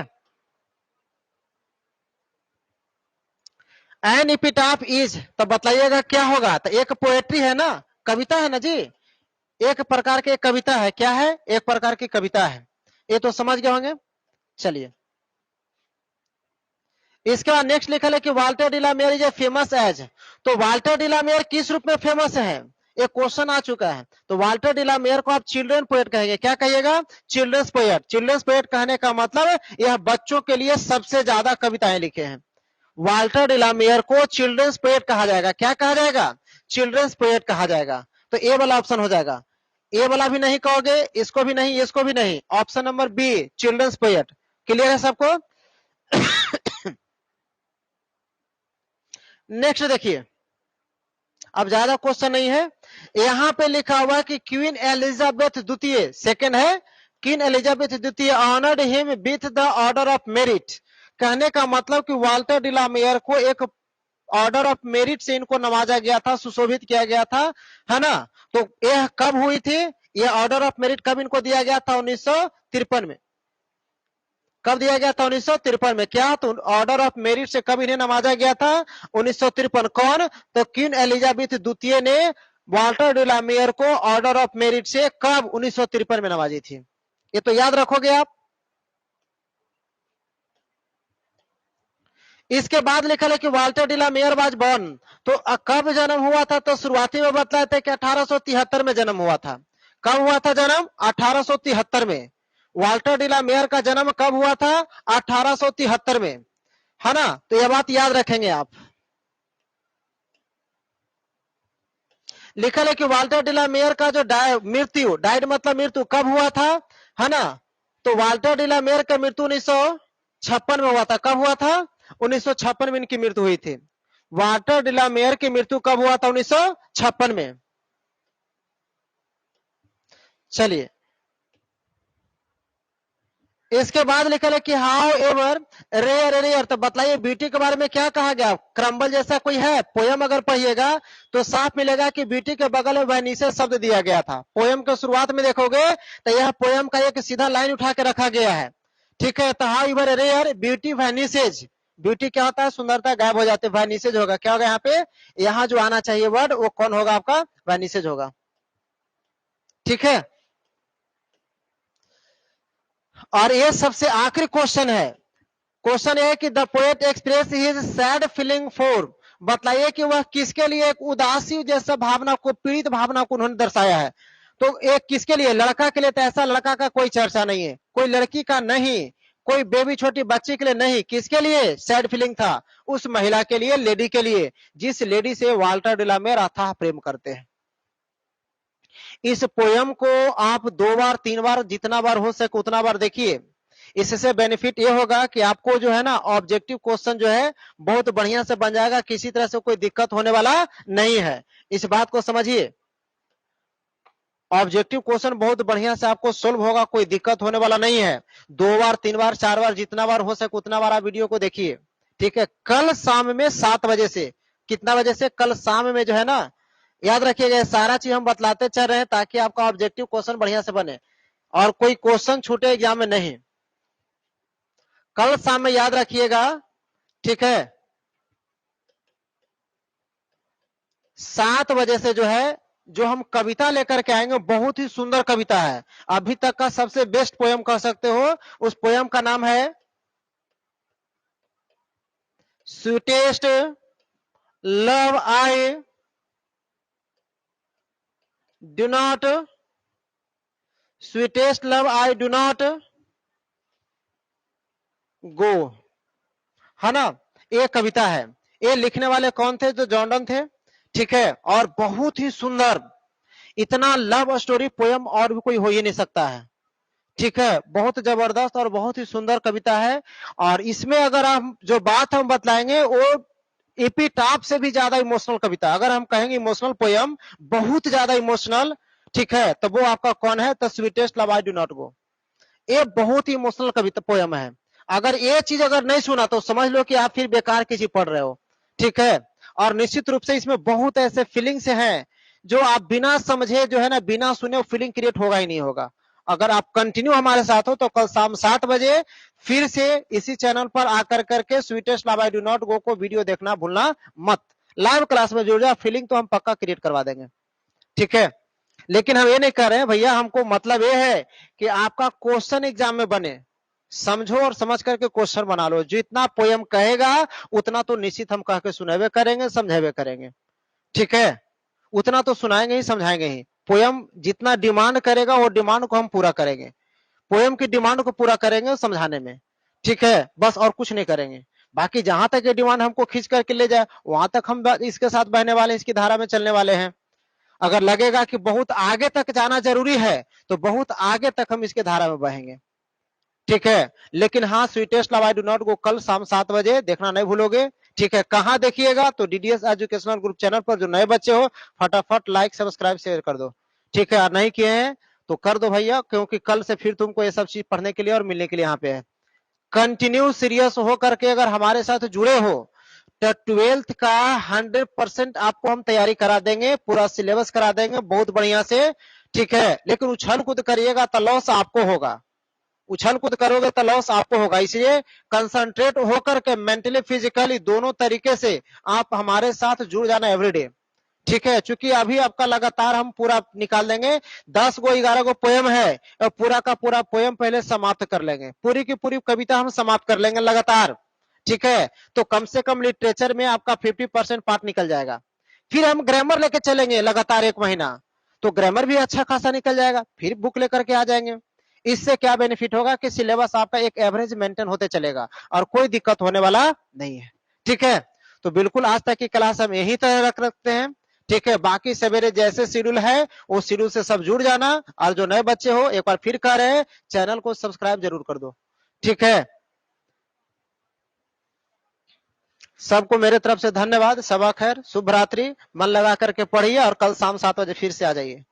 एन इपिटाफ इज, तो बतलाइएगा क्या होगा, तो एक पोएट्री है ना, कविता है ना जी, एक प्रकार की कविता है, क्या है, एक प्रकार की कविता है, ये तो समझ गए होंगे। चलिए इसके बाद नेक्स्ट लिखा है कि Walter de la Mare is a famous age, तो वाल्टर डिलामेयर किस रूप में फेमस है, एक क्वेश्चन आ चुका है, तो वाल्टर डिलामेयर को आप चिल्ड्रन पोएट कहेंगे, क्या कहिएगा, चिल्ड्रंस पोएट। चिल्ड्रंस पोएट कहने का मतलब यह बच्चों के लिए सबसे ज्यादा कविताएं लिखे हैं, वाल्टर डिलामेयर को चिल्ड्रंस पोएट कहा जाएगा, क्या कहा जाएगा, चिल्ड्रंस पोएट कहा जाएगा, तो ए वाला ऑप्शन हो जाएगा, ए वाला भी नहीं कहोगे, इसको भी नहीं, इसको भी नहीं, option number B children's poet, clear है सबको। नेक्स्ट देखिए, अब ज्यादा क्वेश्चन नहीं है, यहाँ पे लिखा हुआ कि क्वीन एलिजाबेथ द्वितीय, सेकंड है, क्वीन एलिजाबेथ द्वितीय honoured him with the order of merit, कहने का मतलब कि वाल्टर डिलामेयर को एक ऑर्डर ऑफ मेरिट से इनको नवाजा गया था, सुशोभित किया गया था, है ना, तो यह कब हुई थी, यह ऑर्डर ऑफ मेरिट कब इनको दिया गया था, 1953 में, कब दिया गया था, 1953 में, क्या, तो ऑर्डर ऑफ मेरिट से कब इन्हें नवाजा गया था, 1953, कौन, तो क्वीन एलिजाबेथ द्वितीय ने वाल्टर डिलामेयर को ऑर्डर ऑफ मेरिट से कब 1953 में नवाजी थी, ये तो याद रखोगे आप। इसके बाद लिखा है कि वाल्टर डिलामेयर वाज बॉर्न, तो कब जन्म हुआ था, तो शुरुआती में बतलाया था कि 1873 में जन्म हुआ था, कब हुआ था जन्म, 1873 में, वाल्टर डिलामेयर का जन्म कब हुआ था, 1873 में, है ना, तो यह बात याद रखेंगे आप। लिखा है कि वाल्टर डिलामेयर का जो मृत्यु, डाइड मतलब मृत्यु, कब हुआ था, है ना, तो वाल्टर डिलामेयर का मृत्यु 1956 में हुआ था, कब हुआ था, 1956 में इनकी मृत्यु हुई थी, वाल्टर डिलामेयर की मृत्यु कब हुआ था, 1956 में। चलिए इसके बाद लिखा है कि हाउ एवर रेयर रेयर, तो बताइए ब्यूटी के बारे में क्या कहा गया, क्रम्बल जैसा कोई है, पोयम अगर पढ़िएगा तो साफ मिलेगा कि ब्यूटी के बगल में वैनिसेस शब्द दिया गया था, पोयम के शुरुआत में देखोगे तो यह पोयम का एक सीधा लाइन उठा के रखा गया है, ठीक है, तो however rare beauty vanishes, beauty क्या होता है, सुंदरता गायब हो जाती है, वैनिसेज होगा, क्या होगा यहाँ पे, यहाँ जो आना चाहिए वर्ड वो कौन होगा, आपका वैनिसेज होगा, ठीक है। और ये सबसे आखिरी क्वेश्चन है, क्वेश्चन है कि the poet express his sad feeling for, बतलाइए कि वह किसके लिए एक उदासी जैसा भावना को, पीड़ित भावना को उन्होंने दर्शाया है, तो एक किसके लिए, लड़का के लिए, तो ऐसा लड़का का कोई चर्चा नहीं है, कोई लड़की का नहीं, कोई बेबी छोटी बच्ची के लिए नहीं, किसके लिए सैड फीलिंग था, उस महिला के लिए, लेडी के लिए, जिस लेडी से वाल्टर डिलामेयर अथाह प्रेम करते हैं। इस पोयम को आप 2 बार 3 बार जितना बार हो सके उतना बार देखिए, इससे बेनिफिट ये होगा कि आपको जो है ना ऑब्जेक्टिव क्वेश्चन जो है बहुत बढ़िया से बन जाएगा, किसी तरह से कोई दिक्कत होने वाला नहीं है, इस बात को समझिए। ऑब्जेक्टिव क्वेश्चन बहुत बढ़िया से आपको सोल्व होगा, कोई दिक्कत होने वाला नहीं है। 2 बार 3 बार 4 बार जितना बार हो सके उतना बार आप वीडियो को देखिए, ठीक है। कल शाम में 7 बजे से, कितना बजे से? कल शाम में जो है ना, याद रखिएगा सारा चीज हम बतलाते चल रहे हैं ताकि आपका ऑब्जेक्टिव क्वेश्चन बढ़िया से बने और कोई क्वेश्चन छूटे एग्जाम में नहीं। कल शाम में याद रखिएगा, ठीक है, 7 बजे से जो है, जो हम कविता लेकर के आएंगे, बहुत ही सुंदर कविता है, अभी तक का सबसे बेस्ट पोयम कह सकते हो। उस पोयम का नाम है sweetest love I do not, sweetest love I do not go, है ना। ये कविता है। ये लिखने वाले कौन थे? जो जॉर्डन थे, ठीक है। और बहुत ही सुंदर, इतना लव स्टोरी पोयम और भी कोई हो ही नहीं सकता है, ठीक है। बहुत जबरदस्त और बहुत ही सुंदर कविता है। और इसमें अगर हम जो बात हम बतलाएंगे वो एपिटाफ से भी ज्यादा इमोशनल कविता, अगर हम कहेंगे इमोशनल पोयम, बहुत ज्यादा इमोशनल, ठीक है, तो वो आपका कौन है? The sweetest love I do not go. ये बहुत ही इमोशनल कविता पोयम है। अगर ये चीज अगर नहीं सुना तो समझ लो कि आप फिर बेकार की चीज पढ़ रहे हो, ठीक है। और निश्चित रूप से इसमें बहुत ऐसे फीलिंग्स हैं जो आप बिना समझे जो है ना, बिना सुने फीलिंग क्रिएट होगा ही नहीं होगा। अगर आप कंटिन्यू हमारे साथ हो तो कल शाम 7 बजे फिर से इसी चैनल पर आकर करके sweetest love I do not go को वीडियो देखना भूलना मत। लाइव क्लास में जुड़ जाओ, फीलिंग तो हम पक्का क्रिएट करवा देंगे, ठीक है। लेकिन हम ये नहीं कर रहे हैं भैया, हमको मतलब ये है कि आपका क्वेश्चन एग्जाम में बने, समझो और समझ करके क्वेश्चन बना लो। जितना पोयम कहेगा उतना तो निश्चित हम कह के सुनावे करेंगे, समझावे करेंगे, ठीक है। उतना तो सुनाएंगे ही, समझाएंगे ही। पोयम जितना डिमांड करेगा वो डिमांड को हम पूरा करेंगे, पोयम की डिमांड को पूरा करेंगे समझाने में, ठीक है। बस और कुछ नहीं करेंगे। बाकी जहां तक ये डिमांड हमको खींच करके ले जाए वहां तक हम इसके साथ बहने वाले, इसकी धारा में चलने वाले हैं। अगर लगेगा कि बहुत आगे तक जाना जरूरी है तो बहुत आगे तक हम इसके धारा में बहेंगे, ठीक है। लेकिन हाँ, sweetest love I do not go कल शाम 7 बजे देखना नहीं भूलोगे, ठीक है। कहां देखिएगा? तो डीडीएस एजुकेशनल ग्रुप चैनल पर। जो नए बच्चे हो फटाफट लाइक सब्सक्राइब शेयर कर दो, ठीक है। और नहीं किए हैं तो कर दो भैया, क्योंकि कल से फिर तुमको ये सब चीज पढ़ने के लिए और मिलने के लिए यहाँ पे है। कंटिन्यू सीरियस हो करके अगर हमारे साथ जुड़े हो तो 12th का 100% आपको हम तैयारी करा देंगे, पूरा सिलेबस करा देंगे बहुत बढ़िया से, ठीक है। लेकिन उछल कूद करिएगा तो लॉस आपको होगा, उछल कूद करोगे तो लॉस आपको होगा। इसलिए कंसंट्रेट होकर के मेंटली फिजिकली दोनों तरीके से आप हमारे साथ जुड़ जाना एवरीडे, ठीक है। चूंकि अभी आपका लगातार हम पूरा निकाल देंगे, 10 गो 11 गो पोयम है और पूरा का पूरा पोयम पहले समाप्त कर लेंगे, पूरी की पूरी कविता हम समाप्त कर लेंगे लगातार, ठीक है। तो कम से कम लिटरेचर में आपका 50% पार्ट निकल जाएगा। फिर हम ग्रामर लेके चलेंगे लगातार 1 महीना, तो ग्रामर भी अच्छा खासा निकल जाएगा, फिर बुक लेकर के आ जाएंगे। इससे क्या बेनिफिट होगा कि सिलेबस आपका एक एवरेज मेंटेन होते चलेगा और कोई दिक्कत होने वाला नहीं है, ठीक है। तो बिल्कुल आज तक की क्लास हम यही तरह रख रखते हैं, ठीक है। बाकी सवेरे जैसे शेड्यूल है वो शेड्यूल से सब जुड़ जाना। और जो नए बच्चे हो एक बार फिर कह रहे हैं, चैनल को सब्सक्राइब जरूर कर दो, ठीक है। सबको मेरे तरफ से धन्यवाद, सबा खैर, शुभ रात्रि। मन लगा करके पढ़िए और कल शाम 7 बजे फिर से आ जाइए।